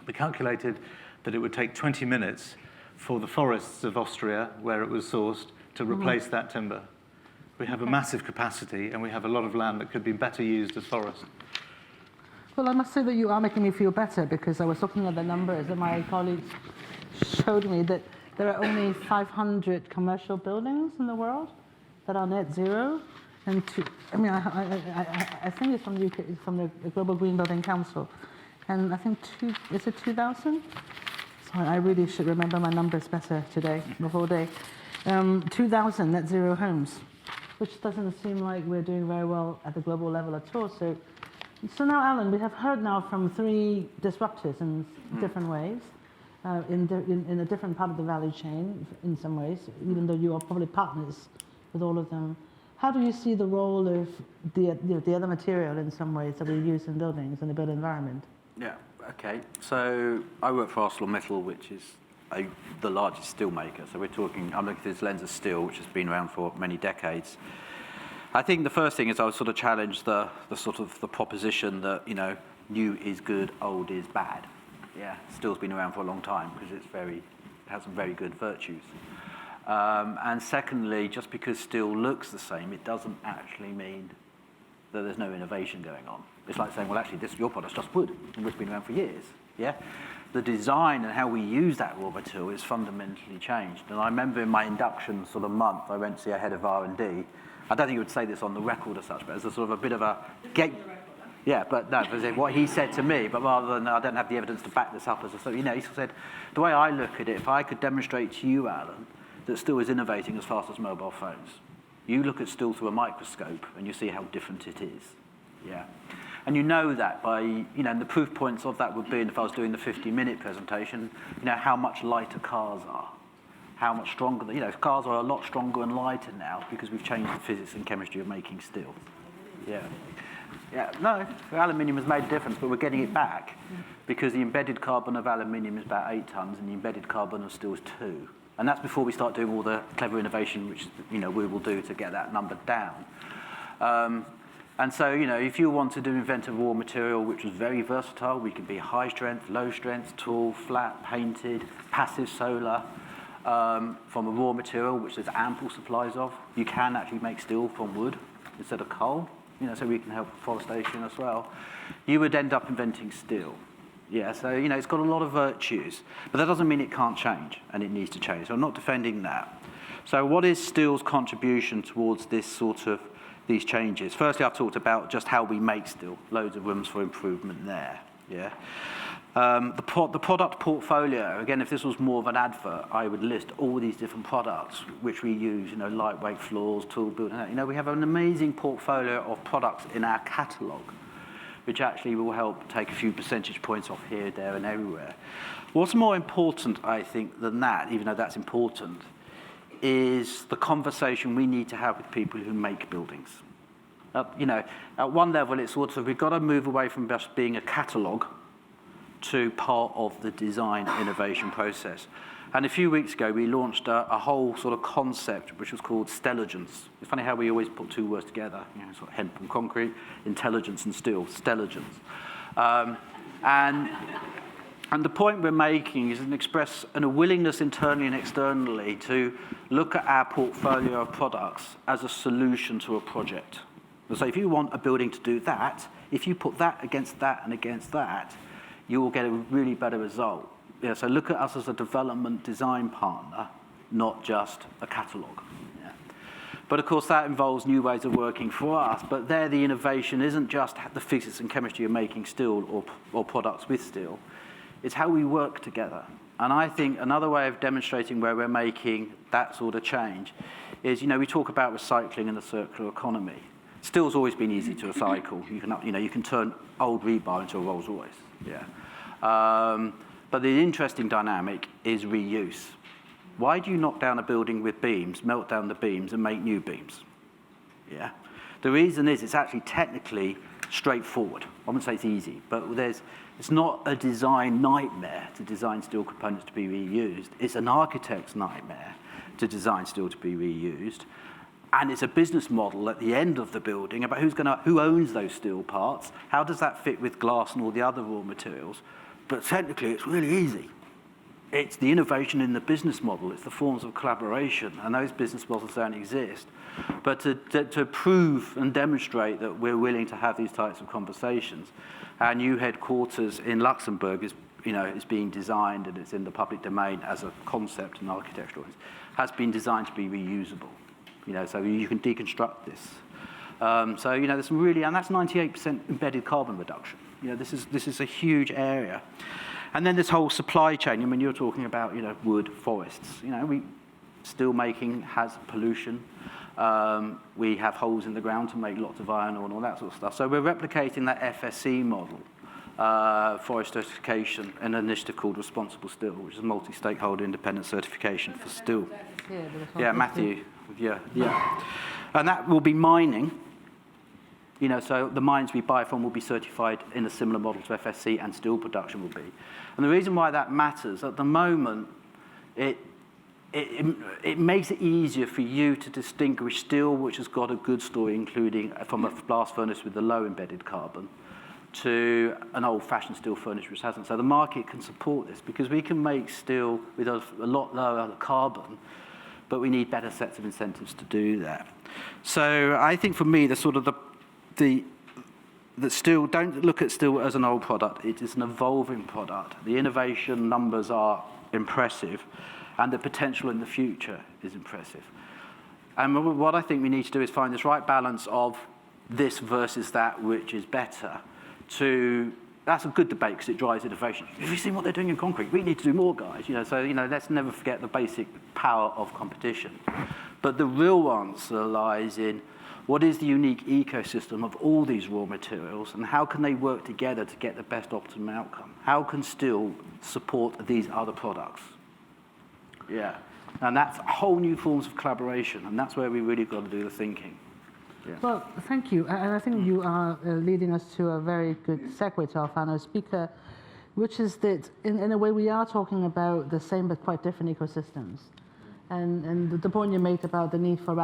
We calculated that it would take 20 minutes for the forests of Austria, where it was sourced, to replace that timber. We have a massive capacity, and we have a lot of land that could be better used as forest. Well, I must say that you are making me feel better, because I was looking at the numbers that my colleagues showed me that there are only 500 commercial buildings in the world that are net zero. And I think it's from the UK, it's from the Global Green Building Council. And I think is it 2,000? Sorry, I really should remember my numbers better today, the whole day. 2,000 net zero homes, which doesn't seem like we're doing very well at the global level at all. So now, Alan, we have heard now from 3 disruptors in different ways, in a different part of the value chain in some ways, even though you are probably partners with all of them. How do you see the role of the other material in some ways that we use in buildings and the built environment? Yeah, okay. So I work for ArcelorMittal, which is the largest steel maker. So we're talking, I'm looking through this lens of steel, which has been around for many decades. I think the first thing is I would sort of challenge the sort of the proposition that, new is good, old is bad. Yeah, steel's been around for a long time because it has some very good virtues. And secondly, just because steel looks the same, it doesn't actually mean that there's no innovation going on. It's like saying, well, actually, your product's just wood, and wood's been around for years. Yeah, the design and how we use that raw material is fundamentally changed. And I remember in my induction sort of month, I went to see a head of R&D. I don't think he would say this on the record as such, but as a sort of a bit of a gate. Yeah, but no, what he said to me, but rather than I don't have the evidence to back this up as a, he said, the way I look at it, if I could demonstrate to you, Alan, that steel is innovating as fast as mobile phones. You look at steel through a microscope and you see how different it is. Yeah. And you know that by, and the proof points of that would be, and if I was doing the 50-minute presentation, how much lighter cars are, how much stronger, cars are a lot stronger and lighter now because we've changed the physics and chemistry of making steel. Yeah. Yeah, no, aluminium has made a difference, but we're getting it back because the embedded carbon of aluminium is about 8 tons and the embedded carbon of steel is 2. And that's before we start doing all the clever innovation, which we will do to get that number down. And so, if you wanted to invent a raw material which was very versatile, we could be high strength, low strength, tall, flat, painted, passive solar, from a raw material which there's ample supplies of. You can actually make steel from wood instead of coal, so we can help forestation as well. You would end up inventing steel. Yeah, so, it's got a lot of virtues, but that doesn't mean it can't change, and it needs to change. So I'm not defending that. So what is steel's contribution towards these changes? Firstly, I've talked about just how we make steel, loads of rooms for improvement there, yeah. The product portfolio, again, if this was more of an advert, I would list all these different products which we use, lightweight floors, tool building, we have an amazing portfolio of products in our catalogue, which actually will help take a few percentage points off here, there, and everywhere. What's more important, I think, than that, even though that's important, is the conversation we need to have with people who make buildings. At one level, it's we've got to move away from just being a catalogue to part of the design innovation process. And a few weeks ago, we launched a whole sort of concept, which was called stelligence. It's funny how we always put two words together, you know, sort of hemp and concrete, intelligence and steel, stelligence. And the point we're making is express a willingness internally and externally to look at our portfolio of products as a solution to a project. So if you want a building to do that, if you put that against that and against that, you will get a really better result. Yeah, so look at us as a development design partner, not just a catalogue. Yeah. But of course, that involves new ways of working for us. But there, the innovation isn't just the physics and chemistry of making steel or products with steel. It's how we work together. And I think another way of demonstrating where we're making that sort of change is, you know, we talk about recycling and the circular economy. Steel's always been easy to recycle. You can turn old rebar into a Rolls Royce. Yeah. But the interesting dynamic is reuse. Why do you knock down a building with beams, melt down the beams, and make new beams? Yeah. The reason is it's actually technically straightforward. I wouldn't say it's easy, but it's not a design nightmare to design steel components to be reused. It's an architect's nightmare to design steel to be reused. And it's a business model at the end of the building about who owns those steel parts, how does that fit with glass and all the other raw materials. But technically, it's really easy. It's the innovation in the business model. It's the forms of collaboration, and those business models don't exist. But to prove and demonstrate that we're willing to have these types of conversations, our new headquarters in Luxembourg is being designed, and it's in the public domain as a concept and architectural, has been designed to be reusable. So you can deconstruct this. There's some really, and that's 98% embedded carbon reduction. This is a huge area. And then this whole supply chain. I mean, you're talking about, wood, forests. Steel making has pollution. We have holes in the ground to make lots of iron ore and all that sort of stuff. So we're replicating that FSC model, forest certification, an initiative called Responsible Steel, which is a multi-stakeholder independent certification for steel. Yeah, Matthew. Yeah. And that will be mining. So the mines we buy from will be certified in a similar model to FSC, and steel production will be. And the reason why that matters, at the moment, it makes it easier for you to distinguish steel, which has got a good story, including from a blast furnace with the low embedded carbon, to an old-fashioned steel furnace which hasn't. So the market can support this because we can make steel with a lot lower carbon, but we need better sets of incentives to do that. So I think for me, the steel, don't look at steel as an old product. It is an evolving product. The innovation numbers are impressive, and the potential in the future is impressive. And what I think we need to do is find this right balance of this versus that which is better. That's a good debate because it drives innovation. Have you seen what they're doing in concrete? We need to do more, guys. Let's never forget the basic power of competition. But the real answer lies in what is the unique ecosystem of all these raw materials, and how can they work together to get the best optimum outcome? How can steel support these other products? Yeah, and that's whole new forms of collaboration, and that's where we really got to do the thinking. Yeah. Well, thank you. And I think you are leading us to a very good segue to our final speaker, which is that in a way we are talking about the same but quite different ecosystems. And the point you made about the need for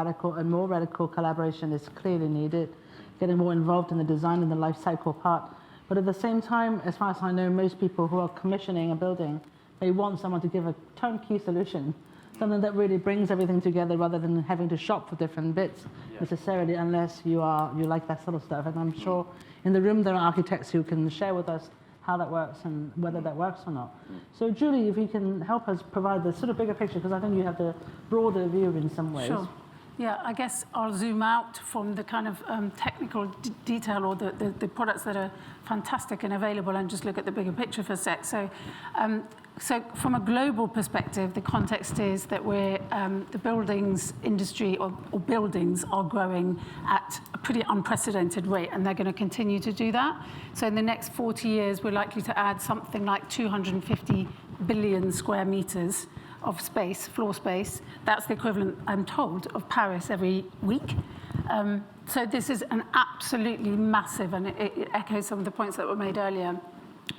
more radical collaboration is clearly needed, getting more involved in the design and the life cycle part. But at the same time, as far as I know, most people who are commissioning a building, they want someone to give a turnkey solution, something that really brings everything together rather than having to shop for different bits necessarily, unless you like that sort of stuff. And I'm sure in the room there are architects who can share with us how that works and whether that works or not. So Julie, if you can help us provide the sort of bigger picture, because I think you have the broader view in some ways. Sure. Yeah, I guess I'll zoom out from the kind of technical detail or the products that are fantastic and available and just look at the bigger picture for a sec. So from a global perspective, the context is that the buildings industry or buildings are growing at a pretty unprecedented rate, and they're going to continue to do that. So in the next 40 years, we're likely to add something like 250 billion square meters of space, floor space. That's the equivalent, I'm told, of Paris every week. So this is an absolutely massive, and it echoes some of the points that were made earlier,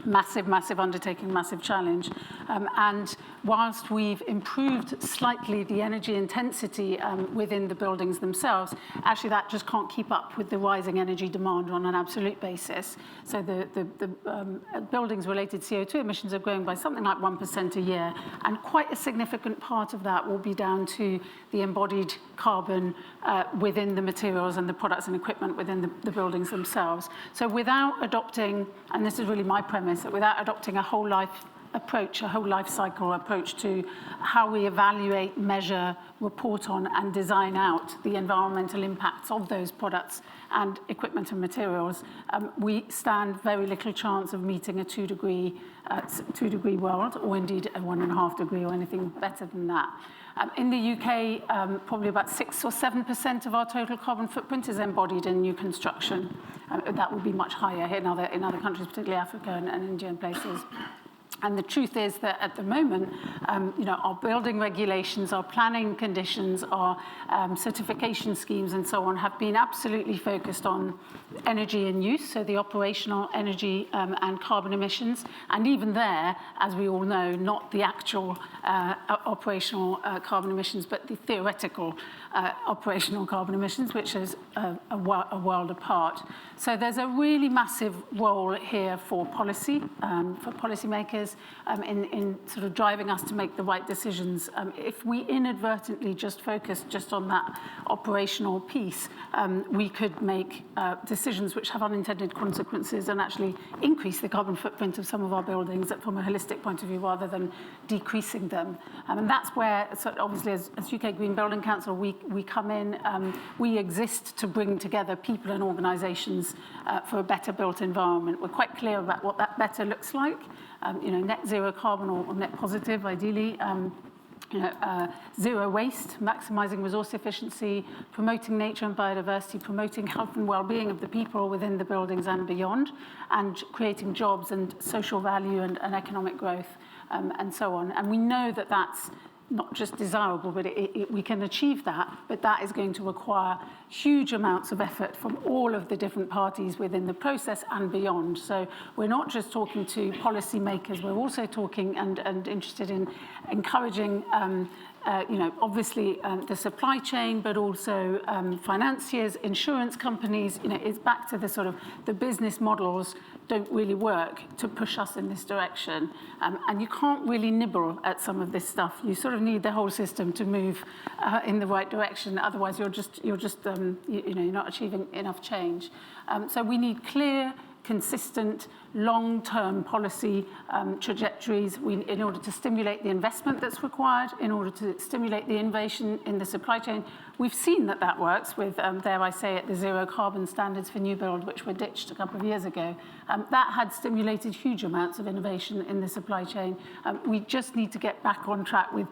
massive undertaking, massive challenge. And whilst we've improved slightly the energy intensity within the buildings themselves, actually that just can't keep up with the rising energy demand on an absolute basis. So the buildings-related CO2 emissions are growing by something like 1% a year, and quite a significant part of that will be down to the embodied carbon within the materials and the products and equipment within the buildings themselves. So without adopting, and this is really my premise, that without adopting a whole life approach, a whole life cycle approach to how we evaluate, measure, report on, and design out the environmental impacts of those products and equipment and materials, we stand very little chance of meeting a 2 degree world, or indeed a 1.5 degree or anything better than that. In the UK, probably about 6 or 7% of our total carbon footprint is embodied in new construction. That would be much higher in other countries, particularly Africa and India and places. And the truth is that at the moment, our building regulations, our planning conditions, our certification schemes and so on have been absolutely focused on energy in use, so the operational energy and carbon emissions. And even there, as we all know, not the actual operational carbon emissions, but the theoretical operational carbon emissions, which is a world apart. So there's a really massive role here for policy, for policymakers, in sort of driving us to make the right decisions. If we inadvertently just focus just on that operational piece, we could make decisions which have unintended consequences and actually increase the carbon footprint of some of our buildings from a holistic point of view rather than decreasing them. And that's where, so obviously, as UK Green Building Council, we come in. We exist to bring together people and organisations for a better built environment. We're quite clear about what that better looks like. Net zero carbon or net positive, ideally. Zero waste, maximising resource efficiency, promoting nature and biodiversity, promoting health and well-being of the people within the buildings and beyond, and creating jobs and social value and economic growth, and so on. And we know that that's not just desirable, but we can achieve that, but that is going to require huge amounts of effort from all of the different parties within the process and beyond. So we're not just talking to policymakers, we're also talking and interested in encouraging obviously the supply chain, but also financiers, insurance companies. It's back to the sort of the business models don't really work to push us in this direction. And you can't really nibble at some of this stuff. You sort of need the whole system to move in the right direction. Otherwise, you're not achieving enough change. So we need clear, consistent, long-term policy trajectories in order to stimulate the investment that's required, in order to stimulate the innovation in the supply chain. We've seen that works with, dare I say it, the zero carbon standards for new build, which were ditched a couple of years ago. That had stimulated huge amounts of innovation in the supply chain. We just need to get back on track with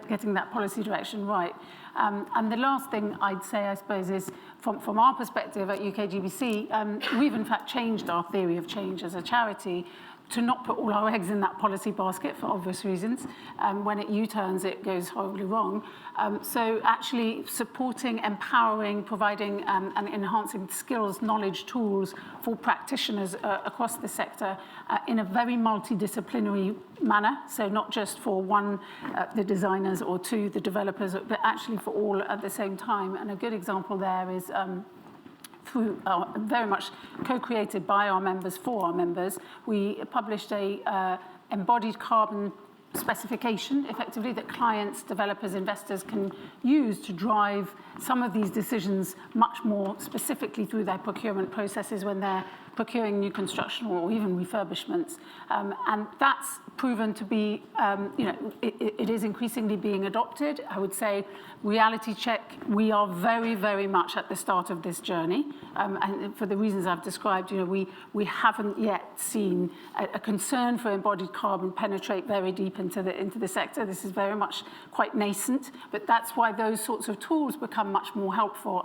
getting that policy direction right. And the last thing I'd say, I suppose, is from our perspective at UKGBC, we've in fact changed our theory of change as a charity to not put all our eggs in that policy basket for obvious reasons. When it U-turns, it goes horribly wrong. So actually supporting, empowering, providing and enhancing skills, knowledge, tools for practitioners across the sector in a very multidisciplinary manner. So not just for one, the designers, or two, the developers, but actually for all at the same time. And a good example there is through very much co-created by our members for our members, we published a embodied carbon specification, effectively, that clients, developers, investors can use to drive some of these decisions much more specifically through their procurement processes when they're procuring new construction or even refurbishments. And that's proven to be, it is increasingly being adopted. I would say, reality check, we are very, very much at the start of this journey. And for the reasons I've described, we haven't yet seen a concern for embodied carbon penetrate very deep into the sector. This is very much quite nascent, but that's why those sorts of tools become much more helpful.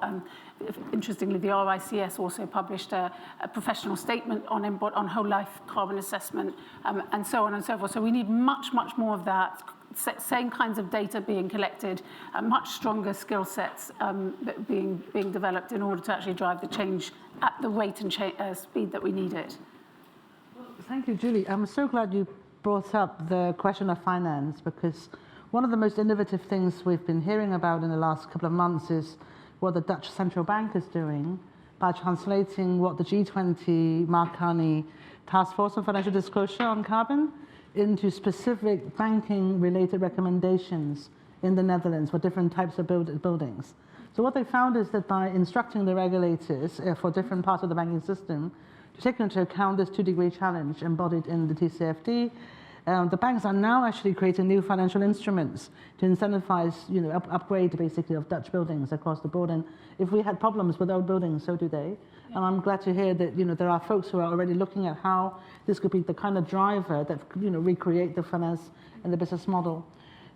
Interestingly, the RICS also published a professional statement on whole life carbon assessment, and so on and so forth. So we need much, much more of that. Same kinds of data being collected, much stronger skill sets being developed in order to actually drive the change at the rate and speed that we need it. Thank you, Julie. I'm so glad you brought up the question of finance, because one of the most innovative things we've been hearing about in the last couple of months is what the Dutch central bank is doing by translating what the G20 Mark Carney Task Force on Financial Disclosure on Carbon into specific banking-related recommendations in the Netherlands for different types of buildings. So what they found is that by instructing the regulators for different parts of the banking system to take into account this 2-degree challenge embodied in the TCFD, the banks are now actually creating new financial instruments to incentivize, upgrade basically of Dutch buildings across the board. And if we had problems with old buildings, so do they. And I'm glad to hear that, there are folks who are already looking at how this could be the kind of driver that, recreate the finance and the business model.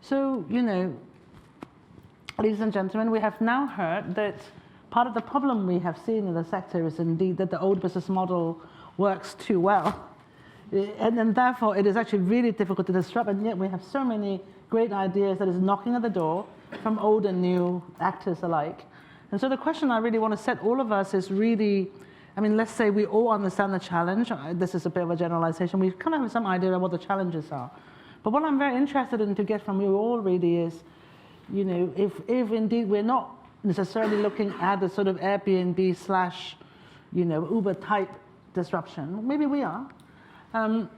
So, ladies and gentlemen, we have now heard that part of the problem we have seen in the sector is indeed that the old business model works too well. And then therefore, it is actually really difficult to disrupt, and yet we have so many great ideas that is knocking at the door from old and new actors alike. And so the question I really want to set all of us is really, let's say we all understand the challenge. This is a bit of a generalization. We kind of have some idea of what the challenges are. But what I'm very interested in to get from you all really is, if indeed we're not necessarily looking at the sort of Airbnb / Uber type disruption, maybe we are. And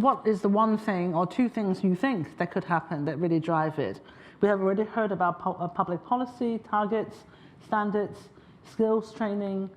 what is the one thing or two things you think that could happen that really drive it? We have already heard about public policy, targets, standards, skills training,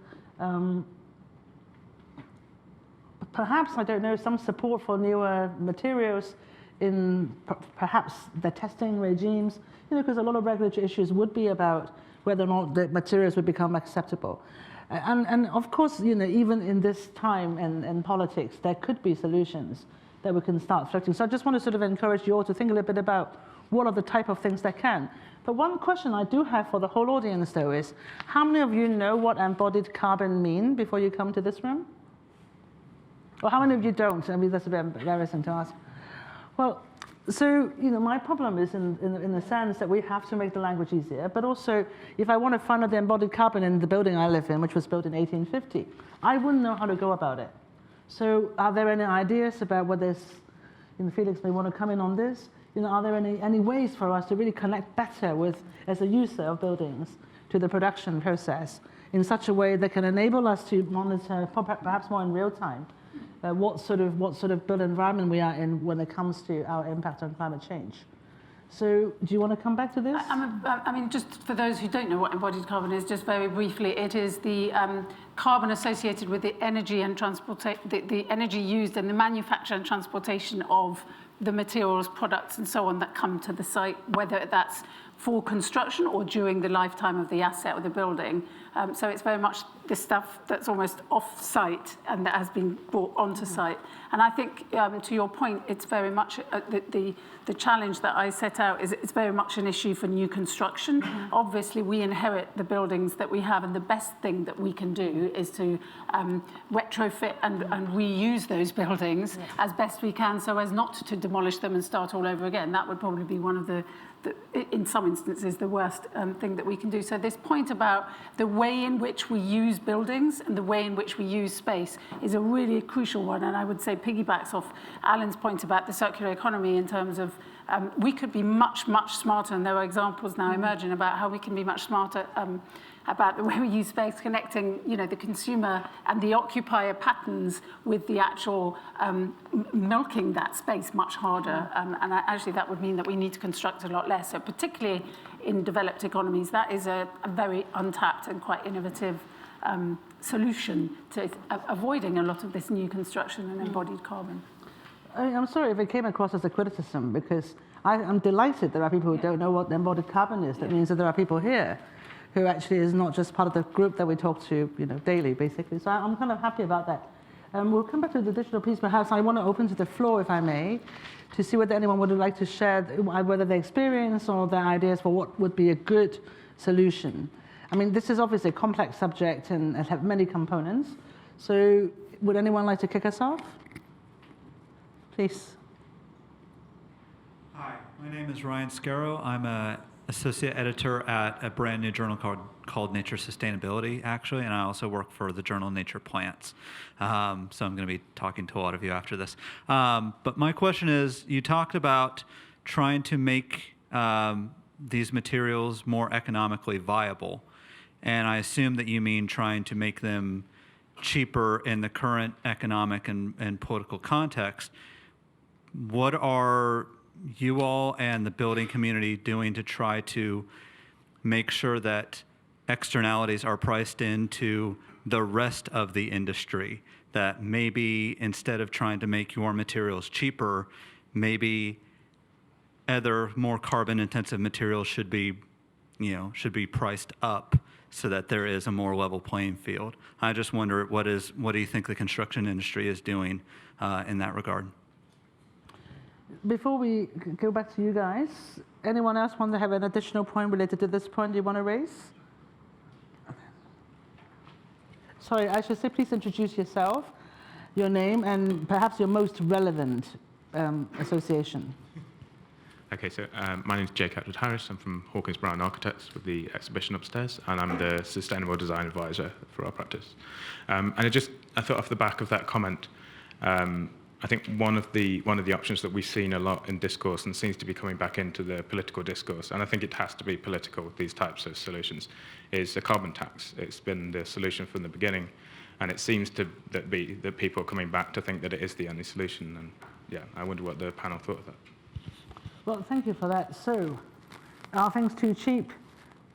perhaps, I don't know, some support for newer materials in perhaps the testing regimes, because a lot of regulatory issues would be about whether or not the materials would become acceptable. And of course, even in this time and politics, there could be solutions that we can start reflecting. So I just want to sort of encourage you all to think a little bit about what are the type of things that can. But one question I do have for the whole audience, though, is how many of you know what embodied carbon mean before you come to this room? Or how many of you don't? That's a bit embarrassing to ask. Well, so, my problem is in the sense that we have to make the language easier, but also, if I want to find out the embodied carbon in the building I live in, which was built in 1850, I wouldn't know how to go about it. So are there any ideas about what this, Felix may want to come in on this, are there any ways for us to really connect better with, as a user of buildings, to the production process in such a way that can enable us to monitor, perhaps more in real time, what sort of built environment we are in when it comes to our impact on climate change. So do you want to come back to this? Just for those who don't know what embodied carbon is, just very briefly, it is the carbon associated with the energy and the energy used in the manufacture and transportation of the materials, products, and so on that come to the site, whether that's for construction or during the lifetime of the asset or the building. So it's very much the stuff that's almost off-site and that has been brought onto site. And I think, to your point, it's very much the challenge that I set out is it's very much an issue for new construction. Obviously, we inherit the buildings that we have, and the best thing that we can do is to retrofit and reuse those buildings as best we can, so as not to demolish them and start all over again. That would probably be one of the in some instances, the worst thing that we can do. So this point about the way in which we use buildings and the way in which we use space is a really crucial one. And I would say piggybacks off Alan's point about the circular economy in terms of we could be much, much smarter. And there are examples now emerging about how we can be much smarter about the way we use space, connecting, the consumer and the occupier patterns with the actual milking that space much harder. And actually, that would mean that we need to construct a lot less. So particularly in developed economies, that is a very untapped and quite innovative solution to avoiding a lot of this new construction and embodied carbon. I'm sorry if it came across as a criticism, because I'm delighted there are people who don't know what embodied carbon is. That means that there are people here who actually is not just part of the group that we talk to, daily, basically. So I'm kind of happy about that. We'll come back to the digital piece, perhaps. I want to open to the floor, if I may, to see whether anyone would like to share whether their experience or their ideas for what would be a good solution. This is obviously a complex subject and has many components. So would anyone like to kick us off? Please. Hi, my name is Ryan Scarrow. I'm an associate editor at a brand new journal called Nature Sustainability, actually, and I also work for the journal Nature Plants. So I'm going to be talking to a lot of you after this. But my question is, you talked about trying to make these materials more economically viable, and I assume that you mean trying to make them cheaper in the current economic and political context. What are you all and the building community doing to try to make sure that externalities are priced into the rest of the industry? That maybe instead of trying to make your materials cheaper, maybe other more carbon-intensive materials should be priced up so that there is a more level playing field. I just wonder, what do you think the construction industry is doing in that regard? Before we go back to you guys, anyone else want to have an additional point related to this point you want to raise? Sorry, I should say please introduce yourself, your name, and perhaps your most relevant association. Okay, so my name is Jake Atwood-Harris. I'm from Hawkins Brown Architects with the exhibition upstairs, and I'm the Sustainable Design Advisor for our practice. And I thought off the back of that comment, I think one of the options that we've seen a lot in discourse and seems to be coming back into the political discourse, and I think it has to be political, these types of solutions, is a carbon tax. It's been the solution from the beginning, and it seems that people are coming back to think that it is the only solution. And yeah, I wonder what the panel thought of that. Well, thank you for that. So, are things too cheap?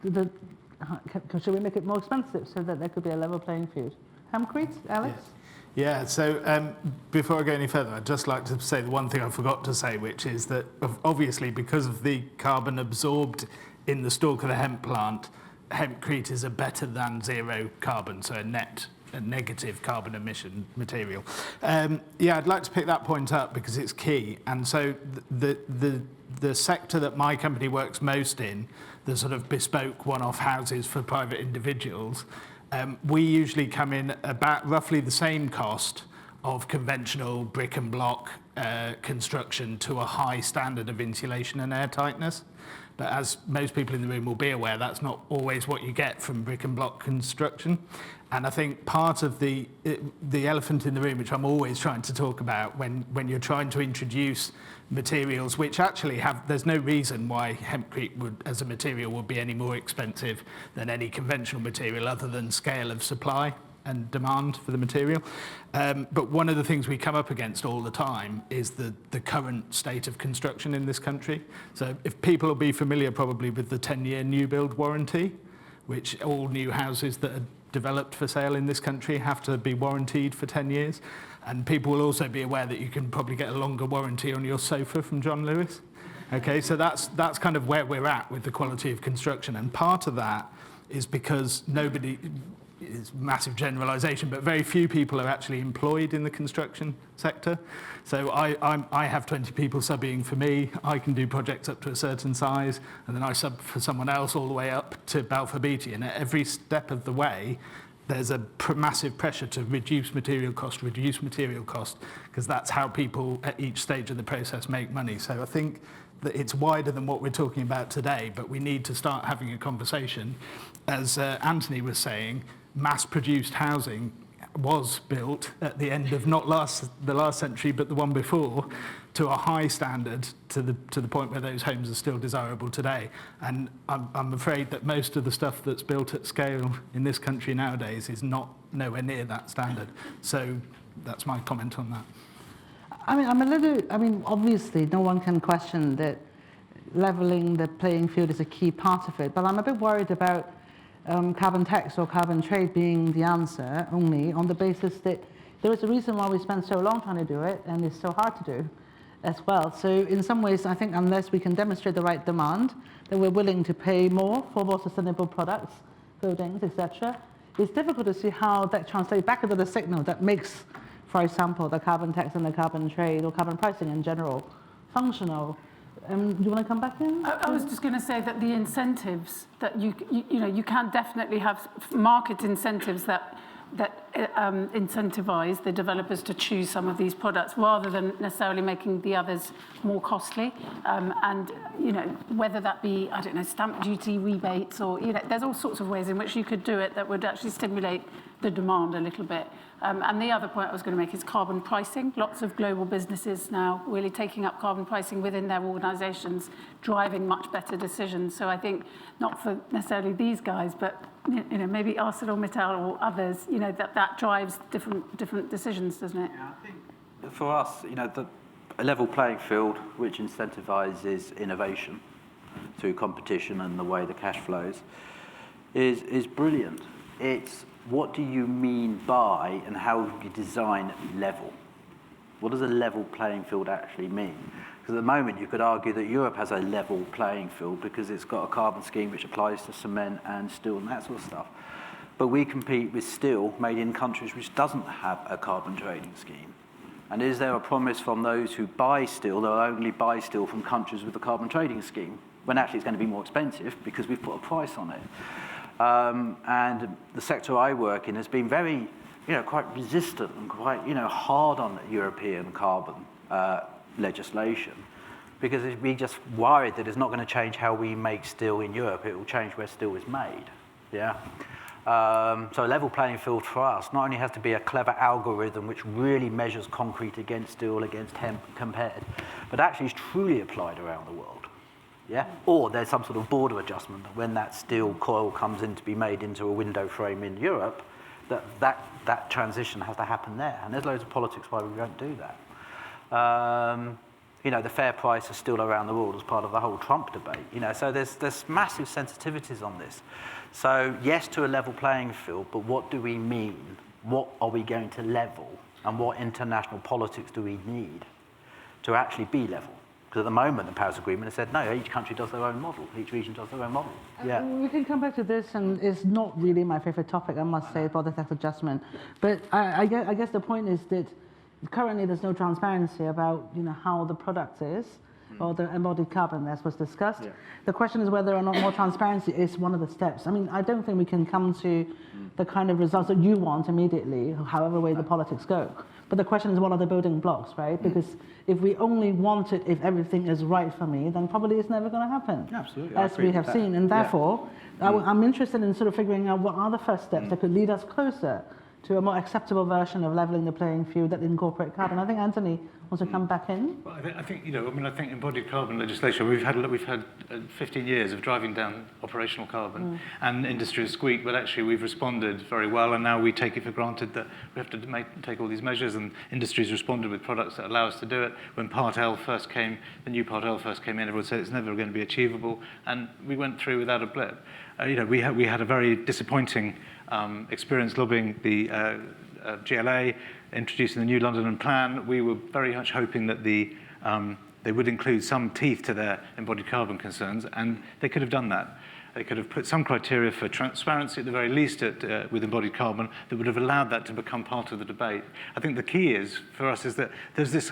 Should we make it more expensive so that there could be a level playing field? Hempcrete, Alex? Yes. Yeah, so before I go any further, I'd just like to say the one thing I forgot to say, which is that obviously because of the carbon absorbed in the stalk of the hemp plant, Hempcrete is a better than zero carbon, so a negative carbon emission material. Yeah, I'd like to pick that point up because it's key. And so the sector that my company works most in, the sort of bespoke one-off houses for private individuals, we usually come in about roughly the same cost of conventional brick and block construction to a high standard of insulation and airtightness. But as most people in the room will be aware, that's not always what you get from brick and block construction. And I think part of the elephant in the room, which I'm always trying to talk about when you're trying to introduce materials which actually there's no reason why hempcrete as a material would be any more expensive than any conventional material other than scale of supply and demand for the material. But one of the things we come up against all the time is the current state of construction in this country. So if people will be familiar probably with the 10-year new build warranty, which all new houses that are developed for sale in this country have to be warranted for 10 years. And people will also be aware that you can probably get a longer warranty on your sofa from John Lewis. Okay, so that's kind of where we're at with the quality of construction. And part of that is because it's massive generalization, but very few people are actually employed in the construction sector. So I have 20 people subbing for me. I can do projects up to a certain size, and then I sub for someone else all the way up to Balfour Beatty. And at every step of the way, there's a massive pressure to reduce material cost, because that's how people at each stage of the process make money. So I think that it's wider than what we're talking about today, but we need to start having a conversation. As Anthony was saying, mass-produced housing was built at the end of not the last century, but the one before, to a high standard to the point where those homes are still desirable today. And I'm afraid that most of the stuff that's built at scale in this country nowadays is nowhere near that standard. So that's my comment on that. Obviously, no one can question that leveling the playing field is a key part of it, but I'm a bit worried about carbon tax or carbon trade being the answer only on the basis that there is a reason why we spend so long trying to do it, and it's so hard to do as well. So in some ways, I think unless we can demonstrate the right demand, that we're willing to pay more for more sustainable products, buildings, etc., it's difficult to see how that translates back into the signal that makes, for example, the carbon tax and the carbon trade or carbon pricing in general functional. Do you want to come back in? I was just going to say that the incentives that you can definitely have market incentives that that incentivize the developers to choose some of these products rather than necessarily making the others more costly. And, you know, whether that be, I don't know, stamp duty rebates or, you know, there's all sorts of ways in which you could do it that would actually stimulate the demand a little bit. And the other point I was going to make is carbon pricing. Lots of global businesses now really taking up carbon pricing within their organizations, driving much better decisions. So I think not for necessarily these guys, but you know, maybe ArcelorMittal or others, you know, that drives different decisions, doesn't it? Yeah, I think for us, you know, a level playing field which incentivizes innovation through competition and the way the cash flows is brilliant. It's what do you mean by and how do you design level? What does a level playing field actually mean? Because at the moment you could argue that Europe has a level playing field because it's got a carbon scheme which applies to cement and steel and that sort of stuff. But we compete with steel made in countries which doesn't have a carbon trading scheme. And is there a promise from those who buy steel, they'll only buy steel from countries with a carbon trading scheme, when actually it's going to be more expensive because we've put a price on it? And the sector I work in has been very, you know, quite resistant and quite, you know, hard on European carbon legislation because we just worried that it's not going to change how we make steel in Europe. It will change where steel is made. Yeah. So a level playing field for us not only has to be a clever algorithm which really measures concrete against steel, against hemp compared, but actually is truly applied around the world. Yeah? Or there's some sort of border adjustment that when that steel coil comes in to be made into a window frame in Europe, that transition has to happen there. And there's loads of politics why we don't do that. You know, the fair price is still around the world as part of the whole Trump debate. You know, so there's massive sensitivities on this. So yes to a level playing field, but what do we mean? What are we going to level? And what international politics do we need to actually be level? Because at the moment, the Paris Agreement has said, no, each country does their own model. Each region does their own model. Yeah. We can come back to this, and it's not really my favorite topic, I must say, about the tax adjustment. But I guess the point is that currently there's no transparency about, you know, how the product is, or the embodied carbon, as was discussed. Yeah. The question is whether or not more transparency is one of the steps. I mean, I don't think we can come to the kind of results that you want immediately, however way the politics go. But the question is, what are the building blocks, right? Because if we only want it, if everything is right for me, then probably it's never going to happen. Absolutely. As we have seen. And therefore, I'm interested in sort of figuring out what are the first steps that could lead us closer to a more acceptable version of leveling the playing field that incorporate carbon. I think Anthony wants to come back in. Well, I think, you know, I mean, I think embodied carbon legislation, we've had 15 years of driving down operational carbon, and industry has squeaked, but actually we've responded very well, and now we take it for granted that we have to take all these measures, and industry's responded with products that allow us to do it. When Part L first came, the new Part L first came in, everyone said it's never going to be achievable, and we went through without a blip. You know, we had a very disappointing experience lobbying the GLA, introducing the new London Plan. We were very much hoping that they would include some teeth to their embodied carbon concerns, and they could have done that. They could have put some criteria for transparency at the very least with embodied carbon that would have allowed that to become part of the debate. I think the key is, for us, is that there's this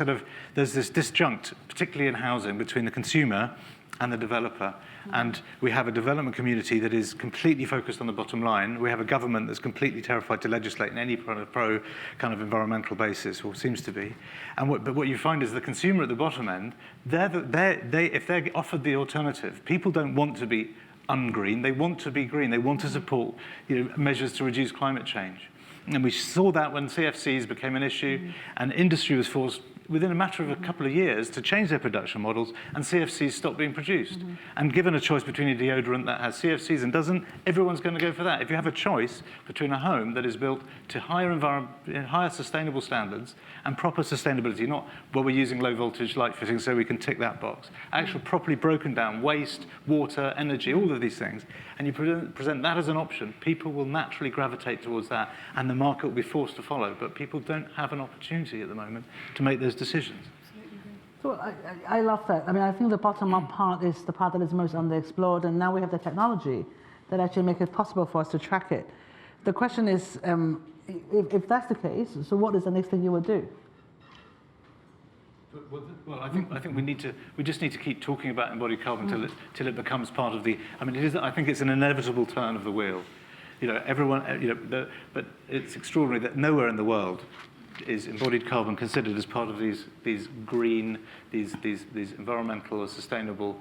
disjunct, particularly in housing, between the consumer and the developer. And we have a development community that is completely focused on the bottom line. We have a government that's completely terrified to legislate in any pro kind of environmental basis, or seems to be. But what you find is the consumer at the bottom end, if they're offered the alternative, people don't want to be ungreen, they want to be green, they want to support, you know, measures to reduce climate change. And we saw that when CFCs became an issue, and industry was forced within a matter of a couple of years to change their production models, and CFCs stopped being produced. And given a choice between a deodorant that has CFCs and doesn't, everyone's going to go for that. If you have a choice between a home that is built to higher sustainable standards and proper sustainability, not, well, we're using low voltage light fittings so we can tick that box, actual properly broken down waste, water, energy, all of these things, and you present that as an option, people will naturally gravitate towards that, and the market will be forced to follow. But people don't have an opportunity at the moment to make those decisions. So I love that. I mean, I think the bottom-up part is the part that is most underexplored, and now we have the technology that actually make it possible for us to track it. The question is, if that's the case, so what is the next thing you would do? Well, I think we just need to keep talking about embodied carbon till it becomes part of the. I mean, I think it's an inevitable turn of the wheel. You know, everyone, but it's extraordinary that nowhere in the world is embodied carbon considered as part of these green, these environmental or sustainable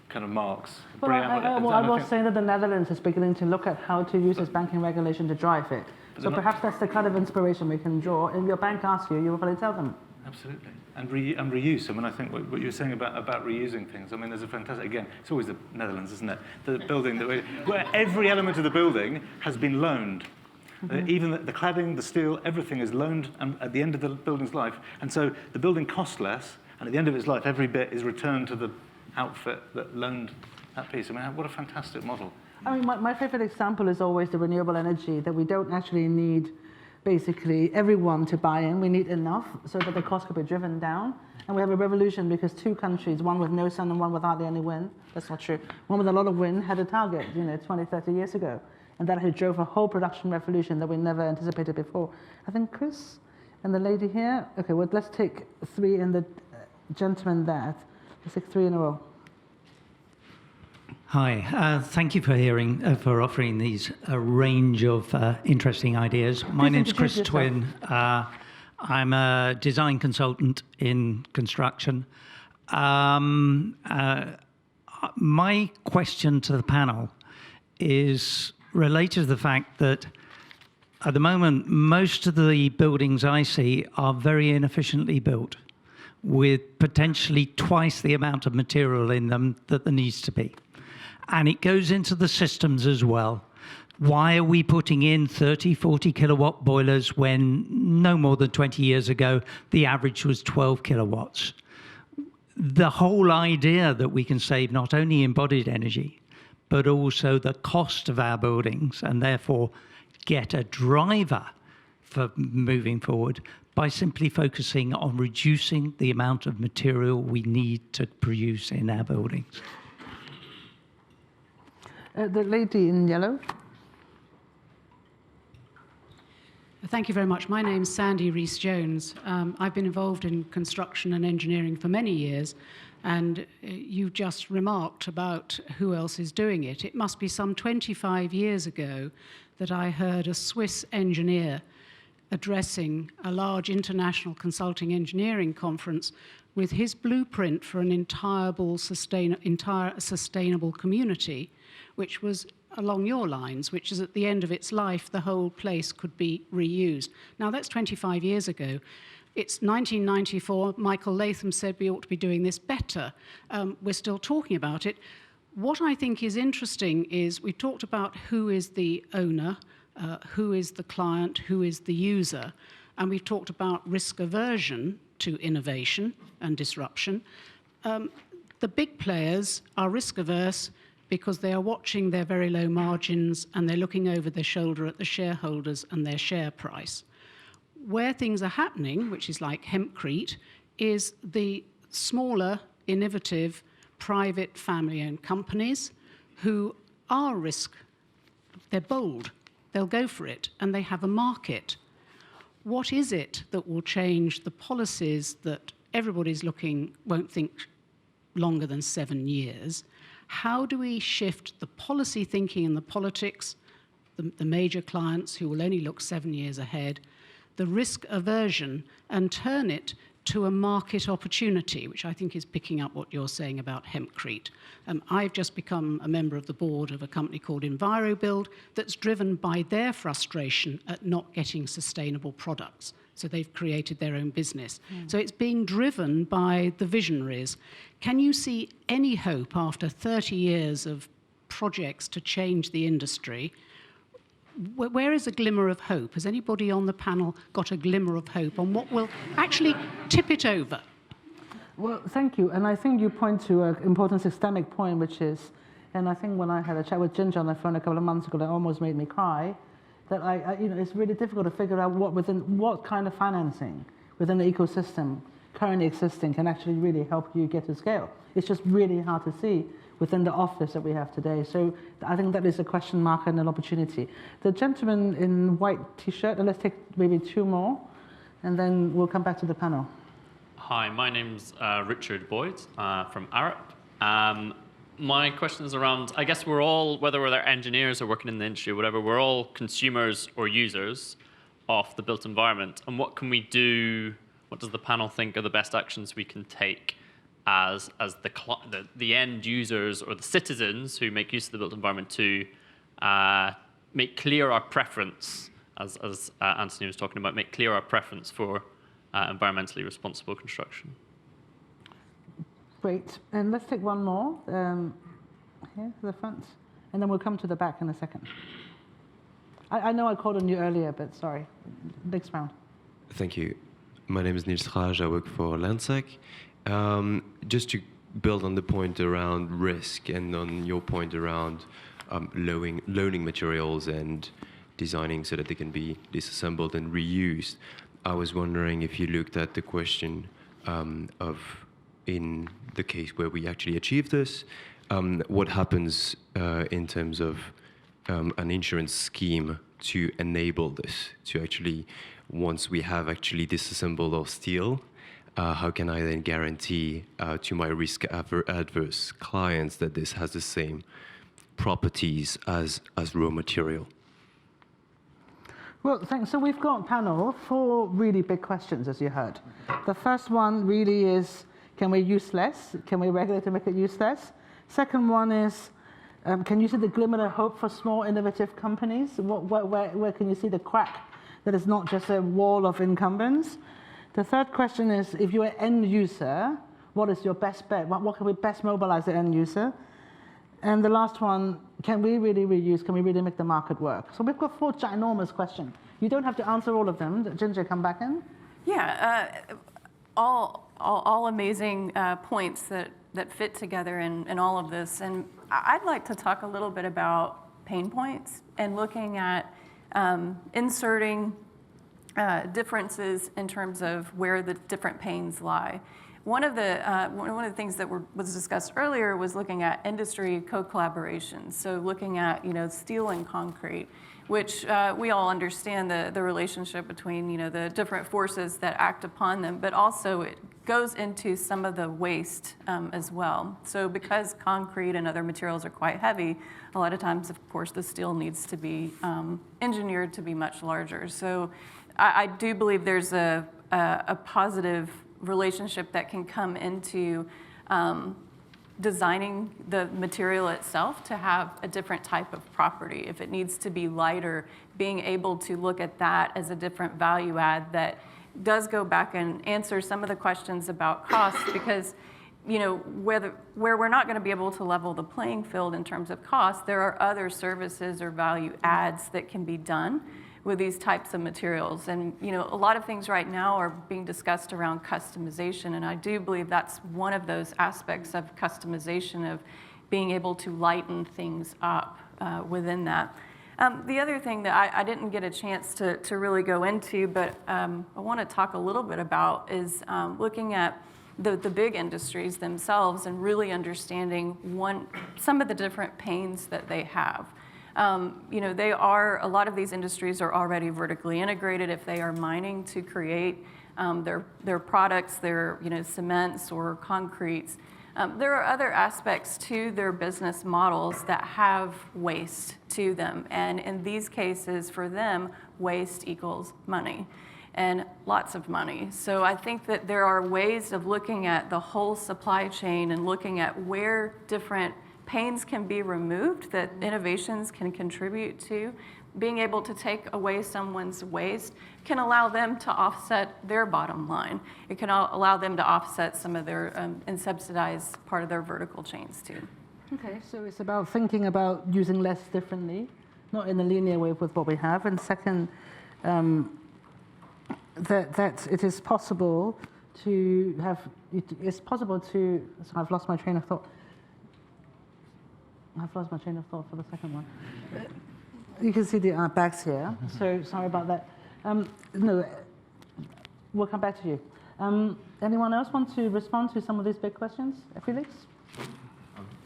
kind of marks. Well, I was saying that the Netherlands is beginning to look at how to use its banking regulation to drive it. So perhaps that's the kind of inspiration we can draw. If your bank asks you, you will probably tell them. Absolutely. And reuse. I mean, I think what you were saying about reusing things, I mean, there's a fantastic, again, it's always the Netherlands, isn't it? The building, where every element of the building has been loaned. Even the cladding, the steel, everything is loaned at the end of the building's life. And so the building costs less, and at the end of its life, every bit is returned to the outfit that loaned that piece. I mean, what a fantastic model. I mean, my favorite example is always the renewable energy, that we don't actually need basically everyone to buy in. We need enough so that the cost could be driven down. And we have a revolution because two countries, one with no sun and one with hardly any wind, that's not true, one with a lot of wind had a target, 20, 30 years ago. And that had drove a whole production revolution that we never anticipated before. I think Chris and the lady here, okay, well, let's take three and the gentleman there. Let's take three in a row. Hi, thank you for offering these range of interesting ideas. My name's Chris Twin. I'm a design consultant in construction. My question to the panel is related to the fact that at the moment, most of the buildings I see are very inefficiently built, with potentially twice the amount of material in them that there needs to be. And it goes into the systems as well. Why are we putting in 30, 40 kilowatt boilers when no more than 20 years ago, the average was 12 kilowatts? The whole idea that we can save not only embodied energy, but also the cost of our buildings, and therefore get a driver for moving forward by simply focusing on reducing the amount of material we need to produce in our buildings. The lady in yellow. Thank you very much. My name's Sandy Rees-Jones. I've been involved in construction and engineering for many years, and you just remarked about who else is doing it. It must be some 25 years ago that I heard a Swiss engineer addressing a large international consulting engineering conference with his blueprint for an entire sustainable community, which was along your lines, which is at the end of its life, the whole place could be reused. Now, that's 25 years ago. It's 1994. Michael Latham said we ought to be doing this better. We're still talking about it. What I think is interesting is we talked about who is the owner, who is the client, who is the user, and we've talked about risk aversion to innovation and disruption. The big players are risk averse because they are watching their very low margins and they're looking over their shoulder at the shareholders and their share price. Where things are happening, which is like Hempcrete, is the smaller, innovative, private family-owned companies who are they're bold, they'll go for it, and they have a market. What is it that will change the policies that everybody's won't think longer than 7 years? How do we shift the policy thinking and the politics, the major clients who will only look 7 years ahead, the risk aversion, and turn it to a market opportunity, which I think is picking up what you're saying about Hempcrete. I've just become a member of the board of a company called EnviroBuild that's driven by their frustration at not getting sustainable products. So they've created their own business. So it's being driven by the visionaries. Can you see any hope after 30 years of projects to change the industry? Where is a glimmer of hope? Has anybody on the panel got a glimmer of hope on what will actually tip it over? Well, thank you. And I think you point to an important systemic point, which is, and I think when I had a chat with Ginger on the phone a couple of months ago, that almost made me cry, that it's really difficult to figure out what kind of financing within the ecosystem currently existing can actually really help you get to scale. It's just really hard to see within the office that we have today. So I think that is a question mark and an opportunity. The gentleman in white t-shirt, and let's take maybe two more, and then we'll come back to the panel. Hi, my name's Richard Boyd from Arup. My question is around, I guess we're all, whether we're engineers or working in the industry or whatever, we're all consumers or users of the built environment. And what can we do, what does the panel think are the best actions we can take as the end users or the citizens who make use of the built environment to make clear our preference, as Anthony was talking about, make clear our preference for environmentally responsible construction? Great. And let's take one more here to the front, and then we'll come to the back in a second. I know I called on you earlier, but sorry. Next round. Thank you. My name is Nils Raj. I work for Landsec. Just to build on the point around risk and on your point around loaning materials and designing so that they can be disassembled and reused, I was wondering if you looked at the question of, in the case where we actually achieve this, what happens in terms of an insurance scheme to enable this, to actually, once we have actually disassembled our steel, how can I then guarantee to my risk-adverse clients that this has the same properties as raw material? Well, thanks. So we've got panel 4 really big questions, as you heard. The first one really is, can we use less? Can we regulate to make it use less? Second one is, can you see the glimmer of hope for small, innovative companies? Where can you see the crack that is not just a wall of incumbents? The third question is, if you're an end user, what is your best bet? What can we best mobilize the end user? And the last one, can we really reuse? Can we really make the market work? So we've got 4 ginormous questions. You don't have to answer all of them. Ginger, come back in. Yeah, all amazing points that fit together in all of this. And I'd like to talk a little bit about pain points and looking at inserting differences in terms of where the different pains lie. One of the things that was discussed earlier was looking at industry co-collaboration. So looking at steel and concrete, which we all understand the relationship between the different forces that act upon them, but also it goes into some of the waste as well. So because concrete and other materials are quite heavy, a lot of times, of course, the steel needs to be engineered to be much larger. So I do believe there's a positive relationship that can come into designing the material itself to have a different type of property. If it needs to be lighter, being able to look at that as a different value add that does go back and answer some of the questions about cost, because where we're not going to be able to level the playing field in terms of cost, there are other services or value adds that can be done with these types of materials. And a lot of things right now are being discussed around customization, and I do believe that's one of those aspects of customization, of being able to lighten things up within that. The other thing that I didn't get a chance to really go into, but I want to talk a little bit about is looking at the big industries themselves and really understanding some of the different pains that they have. A lot of these industries are already vertically integrated if they are mining to create their products, their cements or concretes. There are other aspects to their business models that have waste to them. And in these cases, for them, waste equals money, and lots of money. So I think that there are ways of looking at the whole supply chain and looking at where different pains can be removed that innovations can contribute to. Being able to take away someone's waste can allow them to offset their bottom line. It can allow them to offset some of their and subsidize part of their vertical chains too. Okay, so it's about thinking about using less differently, not in a linear way with what we have. And second, that it is possible to have, sorry, I've lost my train of thought. For the second one. You can see the bags here, so sorry about that. No, we'll come back to you. Anyone else want to respond to some of these big questions? Felix?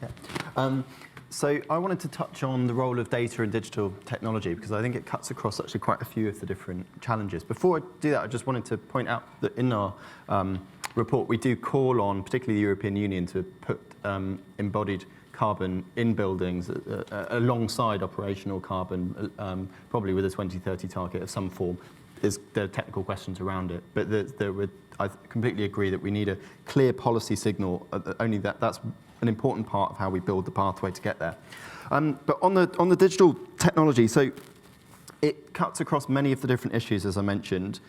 Yeah. So I wanted to touch on the role of data and digital technology, because I think it cuts across actually quite a few of the different challenges. Before I do that, I just wanted to point out that in our report, we do call on, particularly the European Union, to put embodied carbon in buildings alongside operational carbon, probably with a 2030 target of some form. There are technical questions around it, but I completely agree that we need a clear policy signal. Only that's an important part of how we build the pathway to get there. But on the digital technology, so it cuts across many of the different issues, as I mentioned.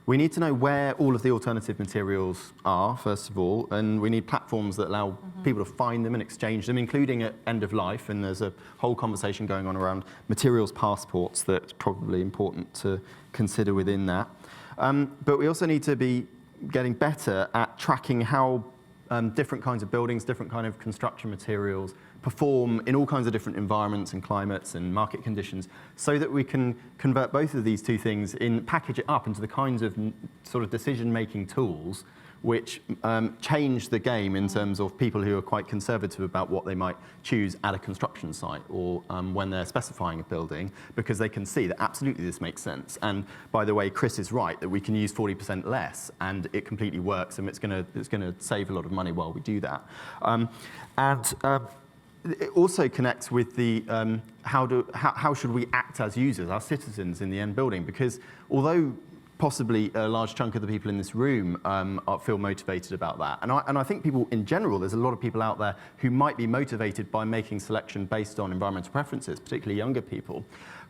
We need to know where all of the alternative materials are, first of all, and we need platforms that allow people to find them and exchange them, including at end of life, and there's a whole conversation going on around materials passports that's probably important to consider within that. But we also need to be getting better at tracking how different kinds of buildings, different kind of construction materials perform in all kinds of different environments and climates and market conditions, so that we can convert both of these two things package it up into the kinds of sort of decision-making tools which change the game in terms of people who are quite conservative about what they might choose at a construction site or when they're specifying a building, because they can see that absolutely this makes sense. And by the way, Chris is right that we can use 40% less and it completely works, and it's going to save a lot of money while we do that. It also connects with the how should we act as users, as citizens in the end building, because although possibly a large chunk of the people in this room feel motivated about that. And I think people in general, there's a lot of people out there who might be motivated by making selection based on environmental preferences, particularly younger people.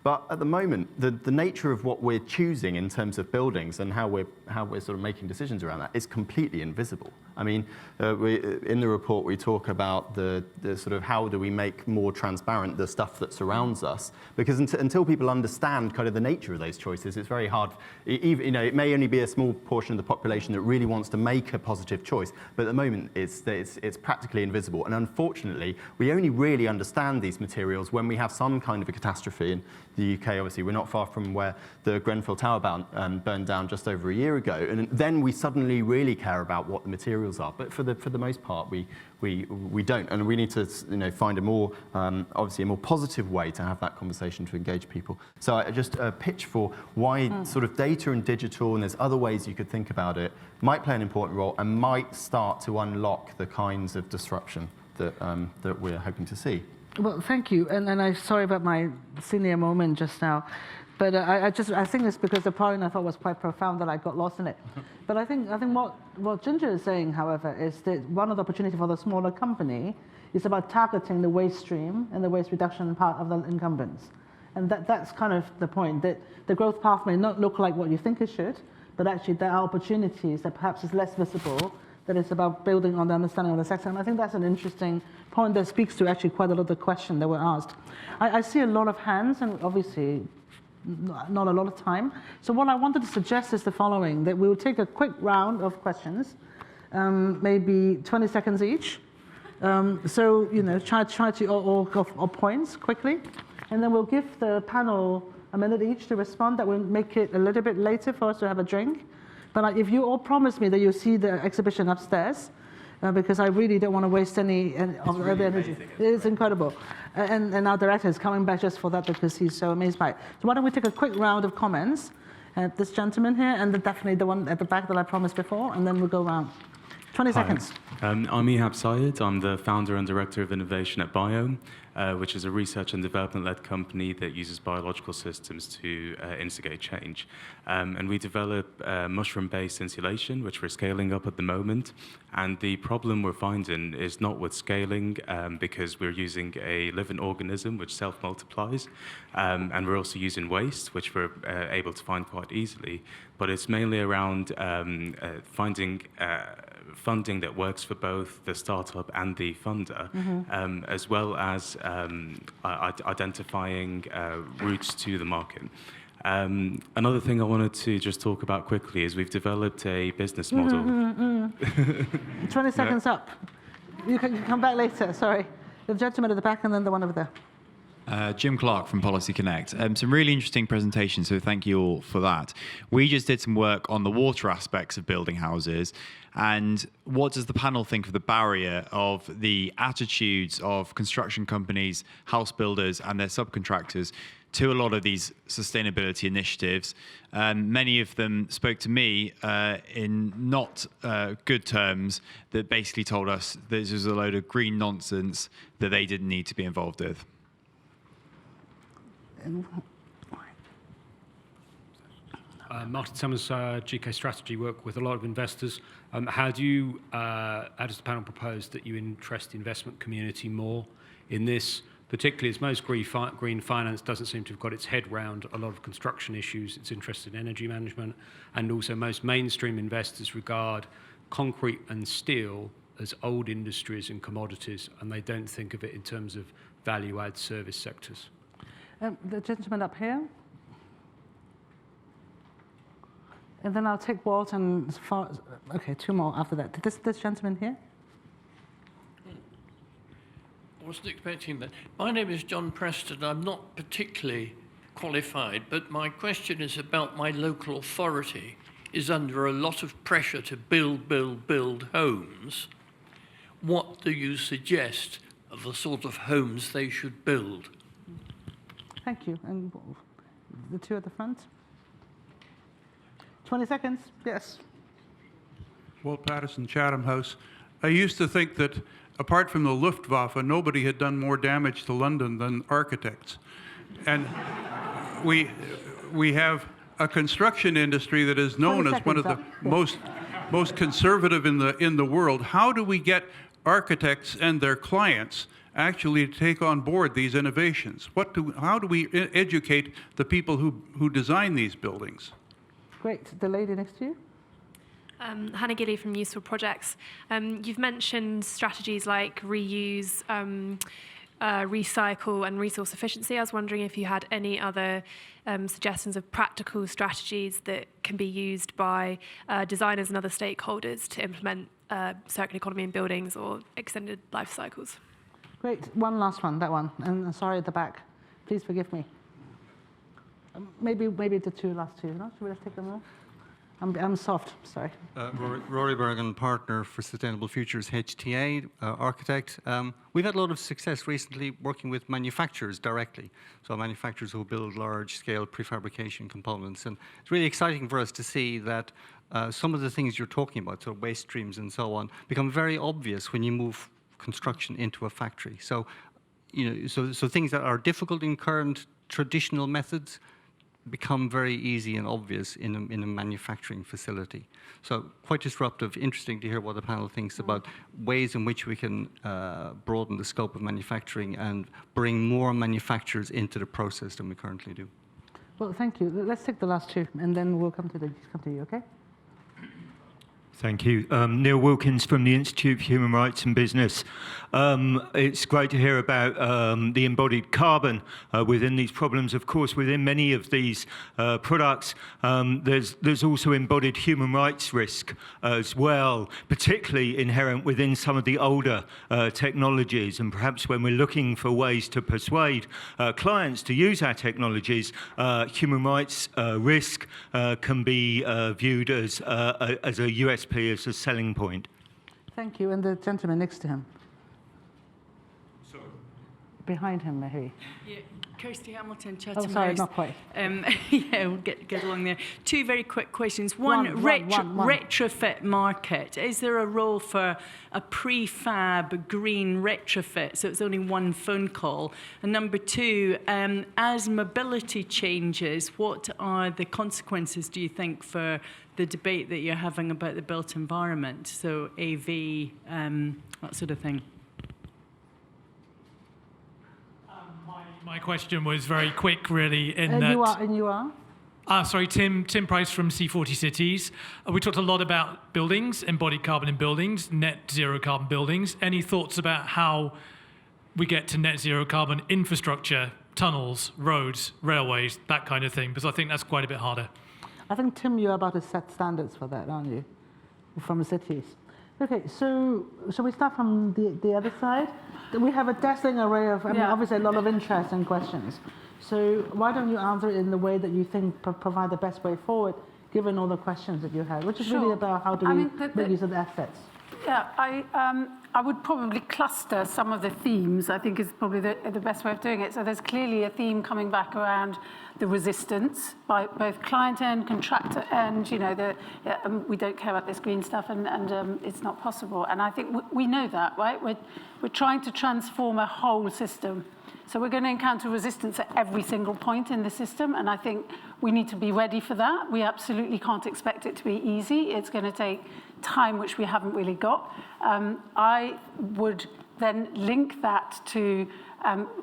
But at the moment, the nature of what we're choosing in terms of buildings and how we're sort of making decisions around that is completely invisible. I mean, in the report we talk about the sort of how do we make more transparent the stuff that surrounds us, because until people understand kind of the nature of those choices, it's very hard. Even, it may only be a small portion of the population that really wants to make a positive choice, but at the moment it's practically invisible. And unfortunately, we only really understand these materials when we have some kind of a catastrophe. In the UK, obviously, we're not far from where the Grenfell Tower burned down just over a year ago, and then we suddenly really care about what the materials are. But for the most part, we don't, and we need to find a more obviously a more positive way to have that conversation to engage people. So I just pitch for why sort of data and digital, and there's other ways you could think about it, might play an important role and might start to unlock the kinds of disruption that we're hoping to see. Well, thank you, and I'm sorry about my senior moment just now, but I think it's because the point I thought was quite profound that I got lost in it. But I think what Ginger is saying, however, is that one of the opportunities for the smaller company is about targeting the waste stream and the waste reduction part of the incumbents, and that's kind of the point, that the growth path may not look like what you think it should, but actually there are opportunities that perhaps is less visible. That is about building on the understanding of the sector. And I think that's an interesting point that speaks to actually quite a lot of the questions that were asked. I see a lot of hands and obviously not a lot of time. So what I wanted to suggest is the following, that we will take a quick round of questions, maybe 20 seconds each. So, try to, or points quickly. And then we'll give the panel a minute each to respond. That will make it a little bit later for us to have a drink. But if you all promise me that you'll see the exhibition upstairs, because I really don't want to waste any of the energy. It is incredible. And our director is coming back just for that because he's so amazed by it. So why don't we take a quick round of comments. This gentleman here, and definitely the one at the back that I promised before, and then we'll go around. 20 seconds. I'm Ihab Syed. I'm the founder and director of innovation at Biome, which is a research and development-led company that uses biological systems to instigate change. And we develop mushroom-based insulation, which we're scaling up at the moment. And the problem we're finding is not with scaling, because we're using a living organism which self-multiplies. And we're also using waste, which we're able to find quite easily. But it's mainly around finding funding that works for both the startup and the funder, as well as identifying routes to the market. Another thing I wanted to just talk about quickly is we've developed a business model. 20 seconds up. You can come back later, sorry. The gentleman at the back and then the one over there. Jim Clark from Policy Connect. Some really interesting presentations, so thank you all for that. We just did some work on the water aspects of building houses, and what does the panel think of the barrier of the attitudes of construction companies, house builders and their subcontractors to a lot of these sustainability initiatives. Many of them spoke to me in not good terms, that basically told us this was a load of green nonsense that they didn't need to be involved with. Martin Summers, GK Strategy, work with a lot of investors. How does the panel propose that you interest the investment community more in this, particularly as most green finance doesn't seem to have got its head round a lot of construction issues. It's interested in energy management, and also most mainstream investors regard concrete and steel as old industries and commodities, and they don't think of it in terms of value-add service sectors. The gentleman up here. And then I'll take Walt and okay, two more after that. This gentleman here. I wasn't expecting that. My name is John Preston. I'm not particularly qualified, but my question is about my local authority is under a lot of pressure to build homes. What do you suggest of the sort of homes they should build? Thank you. And the two at the front. 20 seconds, yes. Walt Patterson, Chatham House. I used to think that apart from the Luftwaffe, nobody had done more damage to London than architects. And we have a construction industry that is known as one of the most conservative in the world. How do we get architects and their clients actually to take on board these innovations? How do we educate the people who design these buildings? Great. The lady next to you. Hannah Gilly from Useful Projects. You've mentioned strategies like reuse, recycle and resource efficiency. I was wondering if you had any other suggestions of practical strategies that can be used by designers and other stakeholders to implement circular economy in buildings or extended life cycles. Great. One last one, that one. And sorry at the back. Please forgive me. Maybe the last two. No? Should we just take them all? I'm soft, sorry. Rory Bergen, partner for Sustainable Futures, HTA, architect. We've had a lot of success recently working with manufacturers directly. So manufacturers who build large-scale prefabrication components. And it's really exciting for us to see that some of the things you're talking about, so waste streams and so on, become very obvious when you move construction into a factory. So, so things that are difficult in current traditional methods become very easy and obvious in a manufacturing facility. So quite disruptive, interesting to hear what the panel thinks about ways in which we can broaden the scope of manufacturing and bring more manufacturers into the process than we currently do. Well, thank you. Let's take the last two, and then we'll come to you, okay? Thank you. Neil Wilkins from the Institute for Human Rights and Business. It's great to hear about the embodied carbon within these problems. Of course, within many of these products, there's also embodied human rights risk as well, particularly inherent within some of the older technologies. And perhaps when we're looking for ways to persuade clients to use our technologies, human rights risk can be viewed as a USP, as a selling point. Thank you. And the gentleman next to him. Sorry. Behind him, maybe. Yeah, Kirsty Hamilton, Chatham House. Oh, sorry, not quite. Yeah, we'll get along there. Two very quick questions. One. Retrofit market. Is there a role for a prefab green retrofit, so it's only one phone call? And number two, as mobility changes, what are the consequences, do you think, for the debate that you're having about the built environment? So AV, that sort of thing. My question was very quick, really, You are? Sorry, Tim Price from C40 Cities. We talked a lot about buildings, embodied carbon in buildings, net zero carbon buildings. Any thoughts about how we get to net zero carbon infrastructure, tunnels, roads, railways, that kind of thing? Because I think that's quite a bit harder. I think, Tim, you're about to set standards for that, aren't you? From the cities. Okay, so shall we start from the other side? We have a dazzling array of, obviously a lot of interest and questions. So why don't you answer it in the way that you think provide the best way forward, given all the questions that you had, which is really about how do we make use of the assets. Yeah, I would probably cluster some of the themes, I think is probably the best way of doing it. So there's clearly a theme coming back around the resistance by both client end, contractor end, you know, we don't care about this green stuff and it's not possible. And I think we know that, right? We're trying to transform a whole system. So we're going to encounter resistance at every single point in the system, and I think we need to be ready for that. We absolutely can't expect it to be easy. It's going to take time, which we haven't really got. I would then link that to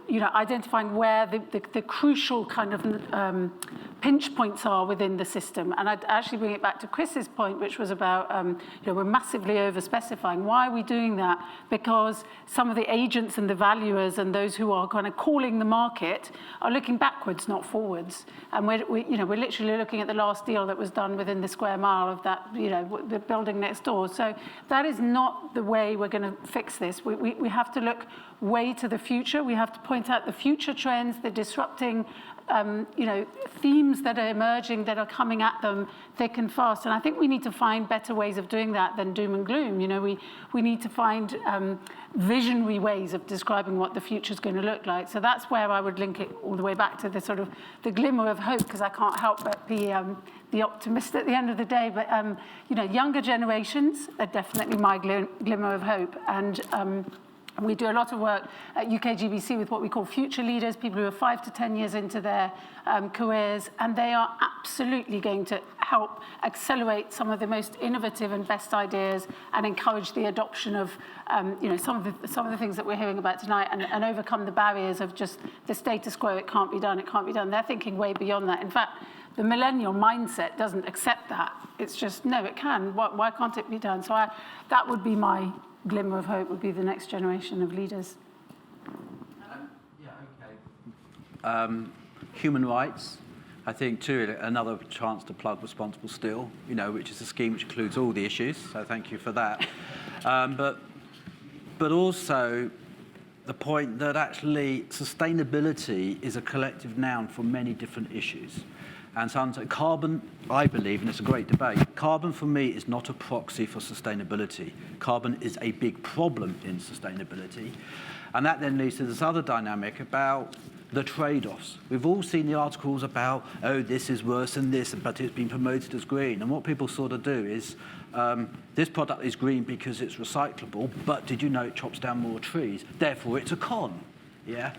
you know, identifying where the crucial kind of pinch points are within the system. And I'd actually bring it back to Chris's point, which was about, you know, we're massively over-specifying. Why are we doing that? Because some of the agents and the valuers and those who are kind of calling the market are looking backwards, not forwards. And we're literally looking at the last deal that was done within the square mile of that, you know, the building next door. So that is not the way we're going to fix this. We have to look way to the future. We have to point out the future trends, the disrupting you know, themes that are emerging, that are coming at them thick and fast. And I think we need to find better ways of doing that than doom and gloom. You know, we need to find visionary ways of describing what the future is going to look like. So that's where I would link it all the way back to the sort of the glimmer of hope, because I can't help but be the optimist at the end of the day. But you know, younger generations are definitely my glimmer of hope. And we do a lot of work at UKGBC with what we call future leaders, people who are 5 to 10 years into their careers, and they are absolutely going to help accelerate some of the most innovative and best ideas and encourage the adoption of you know, some of the things that we're hearing about tonight, and overcome the barriers of just the status quo. It can't be done. It can't be done. They're thinking way beyond that. In fact, the millennial mindset doesn't accept that. It's just, no, it can. Why can't it be done? So that would be my glimmer of hope, would be the next generation of leaders. Human rights, I think too, another chance to plug Responsible Steel, you know, which is a scheme which includes all the issues, so thank you for that. But also the point that actually sustainability is a collective noun for many different issues. And so carbon, I believe, and it's a great debate, carbon for me is not a proxy for sustainability. Carbon is a big problem in sustainability. And that then leads to this other dynamic about the trade-offs. We've all seen the articles about, oh, this is worse than this, but it's been promoted as green. And what people sort of do is, this product is green because it's recyclable, but did you know it chops down more trees? Therefore, it's a con, yeah?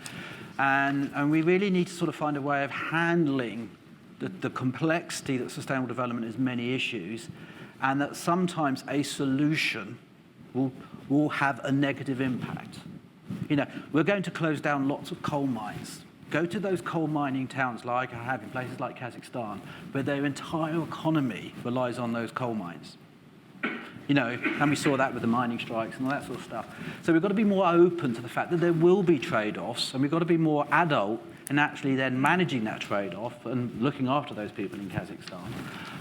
And we really need to sort of find a way of handling the complexity that sustainable development is many issues, and that sometimes a solution will have a negative impact. You know, we're going to close down lots of coal mines. Go to those coal mining towns like I have in places like Kazakhstan, where their entire economy relies on those coal mines. You know, and we saw that with the mining strikes and all that sort of stuff. So we've got to be more open to the fact that there will be trade-offs, and we've got to be more adult in actually then managing that trade-off and looking after those people in Kazakhstan,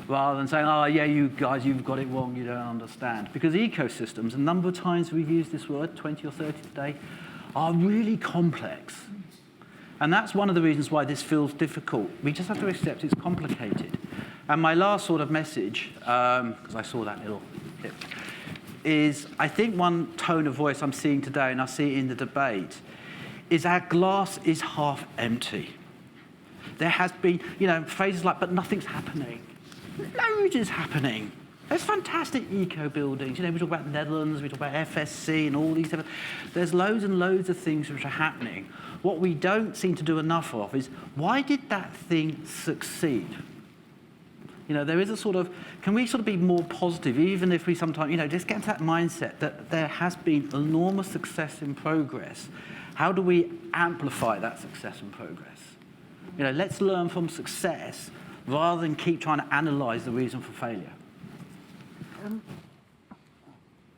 rather than saying, oh, yeah, you guys, you've got it wrong, you don't understand. Because ecosystems, a number of times we've used this word, 20 or 30 today, are really complex. And that's one of the reasons why this feels difficult. We just have to accept it's complicated. And my last sort of message, because I saw that little clip, is I think one tone of voice I'm seeing today, and I see it in the debate, is our glass is half empty. There has been, you know, phrases like, but nothing's happening. Loads is happening. There's fantastic eco-buildings. You know, we talk about the Netherlands, we talk about FSC and all these different... There's loads and loads of things which are happening. What we don't seem to do enough of is, why did that thing succeed? You know, there is a sort of, can we sort of be more positive, even if we sometimes, you know, just get into that mindset that there has been enormous success in progress. How do we amplify that success and progress? You know, let's learn from success rather than keep trying to analyze the reason for failure.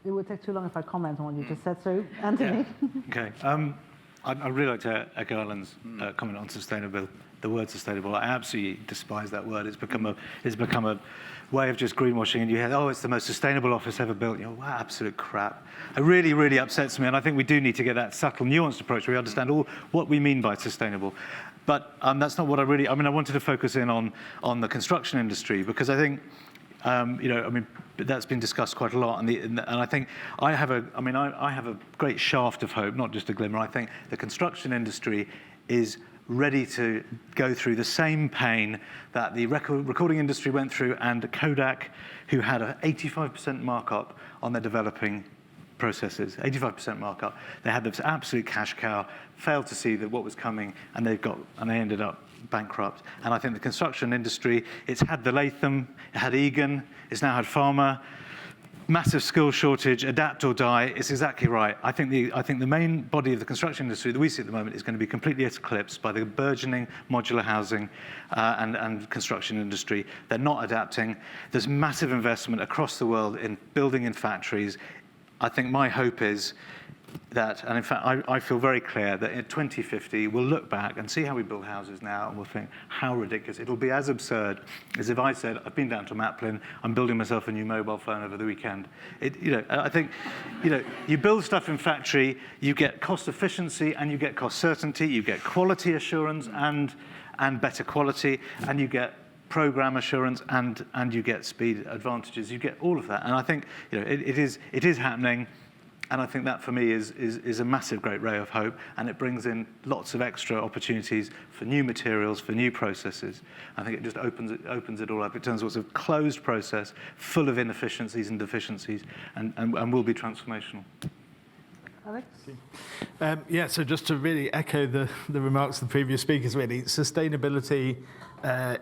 It would take too long if I comment on what you just said, so Anthony. Yeah. Okay. I'd really like to echo Alan's comment on sustainable. The word sustainable, I absolutely despise that word. It's become a way of just greenwashing, and you hear, oh, it's the most sustainable office ever built. You know, wow, absolute crap. It really, really upsets me, and I think we do need to get that subtle, nuanced approach where we understand all what we mean by sustainable. But that's not what I wanted to focus in on the construction industry, because I think But that's been discussed quite a lot, and I think I have a great shaft of hope, not just a glimmer. I think the construction industry is ready to go through the same pain that the recording industry went through, and Kodak, who had an 85% markup on their developing processes, 85% markup. They had this absolute cash cow, failed to see that what was coming, and they ended up bankrupt. And I think the construction industry, it's had the Latham, it had Egan, it's now had Farmer. Massive skill shortage, adapt or die. It's exactly right. I think the main body of the construction industry that we see at the moment is going to be completely eclipsed by the burgeoning modular housing and construction industry. They're not adapting. There's massive investment across the world in building in factories. I think my hope is that, and in fact, I feel very clear that in 2050, we'll look back and see how we build houses now, and we'll think, how ridiculous. It'll be as absurd as if I said, I've been down to Maplin, I'm building myself a new mobile phone over the weekend. I think, you build stuff in factory, you get cost efficiency, and you get cost certainty, you get quality assurance and better quality, and you get program assurance, and you get speed advantages. You get all of that. And I think, it is happening. And I think that, for me, is a massive, great ray of hope, and it brings in lots of extra opportunities for new materials, for new processes. I think it just opens it all up. It turns what's a closed process, full of inefficiencies and deficiencies, and will be transformational. Alex? So just to really echo the remarks of the previous speakers, really, sustainability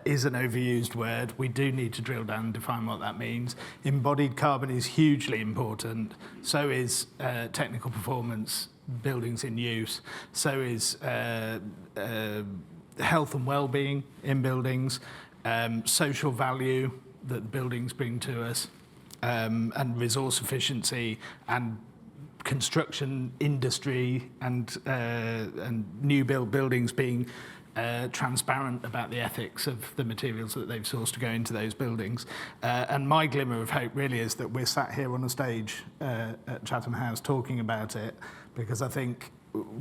is an overused word. We do need to drill down and define what that means. Embodied carbon is hugely important. So is technical performance, buildings in use. So is health and well-being in buildings, social value that the buildings bring to us, and resource efficiency, and construction industry, and new build buildings being transparent about the ethics of the materials that they've sourced to go into those buildings. And my glimmer of hope really is that we're sat here on a stage at Chatham House talking about it, because I think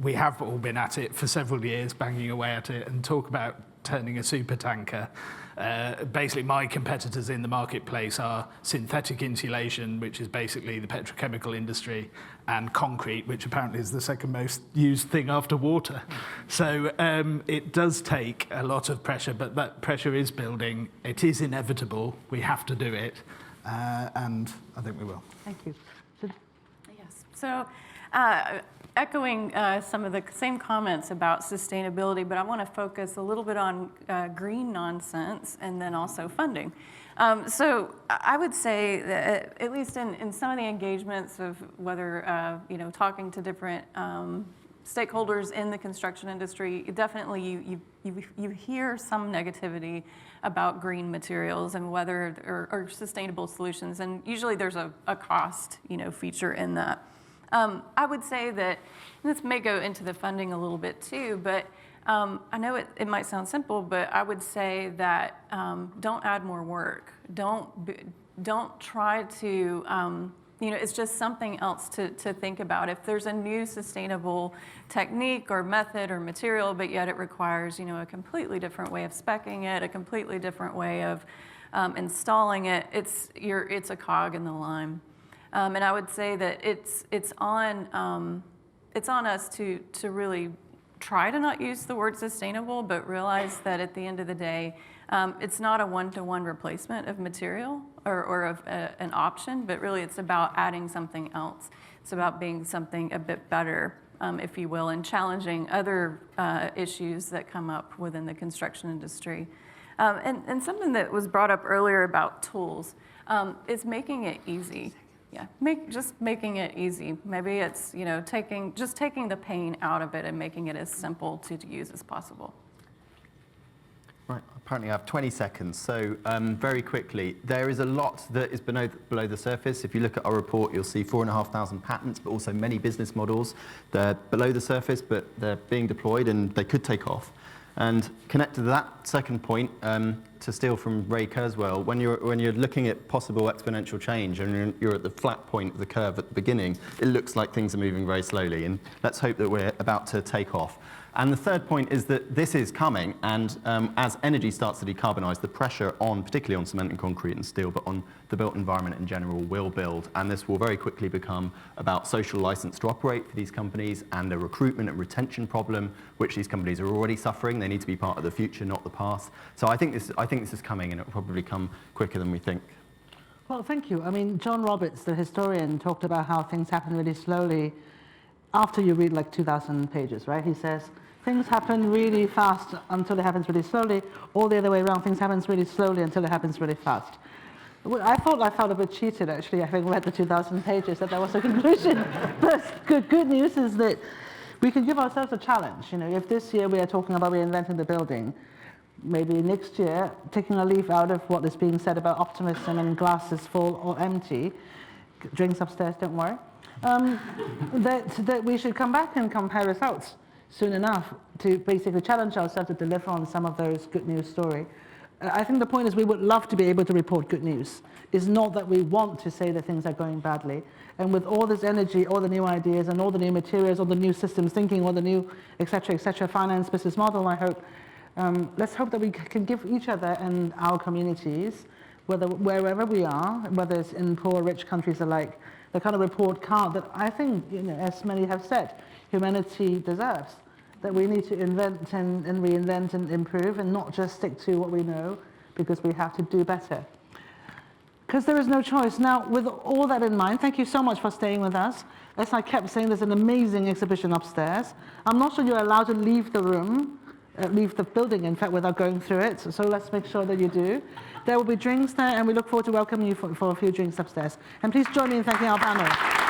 we have all been at it for several years, banging away at it, and talk about turning a super tanker. Basically, my competitors in the marketplace are synthetic insulation, which is basically the petrochemical industry, and concrete, which apparently is the second most used thing after water. So it does take a lot of pressure, but that pressure is building. It is inevitable. We have to do it, and I think we will. Thank you. Yes. So, echoing some of the same comments about sustainability, but I want to focus a little bit on green nonsense and then also funding. So I would say that, at least in some of the engagements of whether, talking to different stakeholders in the construction industry, definitely you hear some negativity about green materials and whether or sustainable solutions, and usually there's a cost feature in that. I would say that, and this may go into the funding a little bit too, but I know it might sound simple, but I would say that don't add more work. Don't try to, it's just something else to think about. If there's a new sustainable technique or method or material, but yet it requires, a completely different way of speccing it, a completely different way of installing it, it's a cog in the line. And I would say that it's on us to really try to not use the word sustainable, but realize that at the end of the day, it's not a one-to-one replacement of material or of an option, but really it's about adding something else. It's about being something a bit better, if you will, and challenging other issues that come up within the construction industry. And something that was brought up earlier about tools is making it easy. Yeah, just making it easy. Maybe it's taking the pain out of it and making it as simple to use as possible. Right, apparently I have 20 seconds, so very quickly, there is a lot that is below the surface. If you look at our report, you'll see 4,500 patents, but also many business models. They're below the surface, but they're being deployed and they could take off. And connected to that second point, to steal from Ray Kurzweil, when you're looking at possible exponential change and you're at the flat point of the curve at the beginning, it looks like things are moving very slowly. And let's hope that we're about to take off. And the third point is that this is coming, and as energy starts to decarbonise, the pressure on, particularly on cement and concrete and steel, but on the built environment in general, will build. And this will very quickly become about social licence to operate for these companies and a recruitment and retention problem, which these companies are already suffering. They need to be part of the future, not the past. So I think this is coming, and it will probably come quicker than we think. Well, thank you. I mean, John Roberts, the historian, talked about how things happen really slowly after you read like 2,000 pages, right? He says, things happen really fast until it happens really slowly, or the other way around, things happen really slowly until it happens really fast. Well, I thought I felt a bit cheated, actually, having read the 2,000 pages, that was a conclusion. But good news is that we can give ourselves a challenge. You know, if this year we are talking about reinventing the building, maybe next year, taking a leaf out of what is being said about optimism and glass is full or empty, drinks upstairs, don't worry, that we should come back and compare results soon enough to basically challenge ourselves to deliver on some of those good news stories. I think the point is we would love to be able to report good news. It's not that we want to say that things are going badly. And with all this energy, all the new ideas, and all the new materials, all the new systems thinking, all the new, et cetera, finance, business model, I hope, let's hope that we can give each other and our communities, wherever we are, whether it's in poor or rich countries alike, the kind of report card that I think, you know, as many have said, humanity deserves. That we need to invent and reinvent and improve, and not just stick to what we know, because we have to do better. Because there is no choice. Now, with all that in mind, thank you so much for staying with us. As I kept saying, there's an amazing exhibition upstairs. I'm not sure you're allowed to leave the room, leave the building, in fact, without going through it. So let's make sure that you do. There will be drinks there, and we look forward to welcoming you for a few drinks upstairs. And please join me in thanking our panel.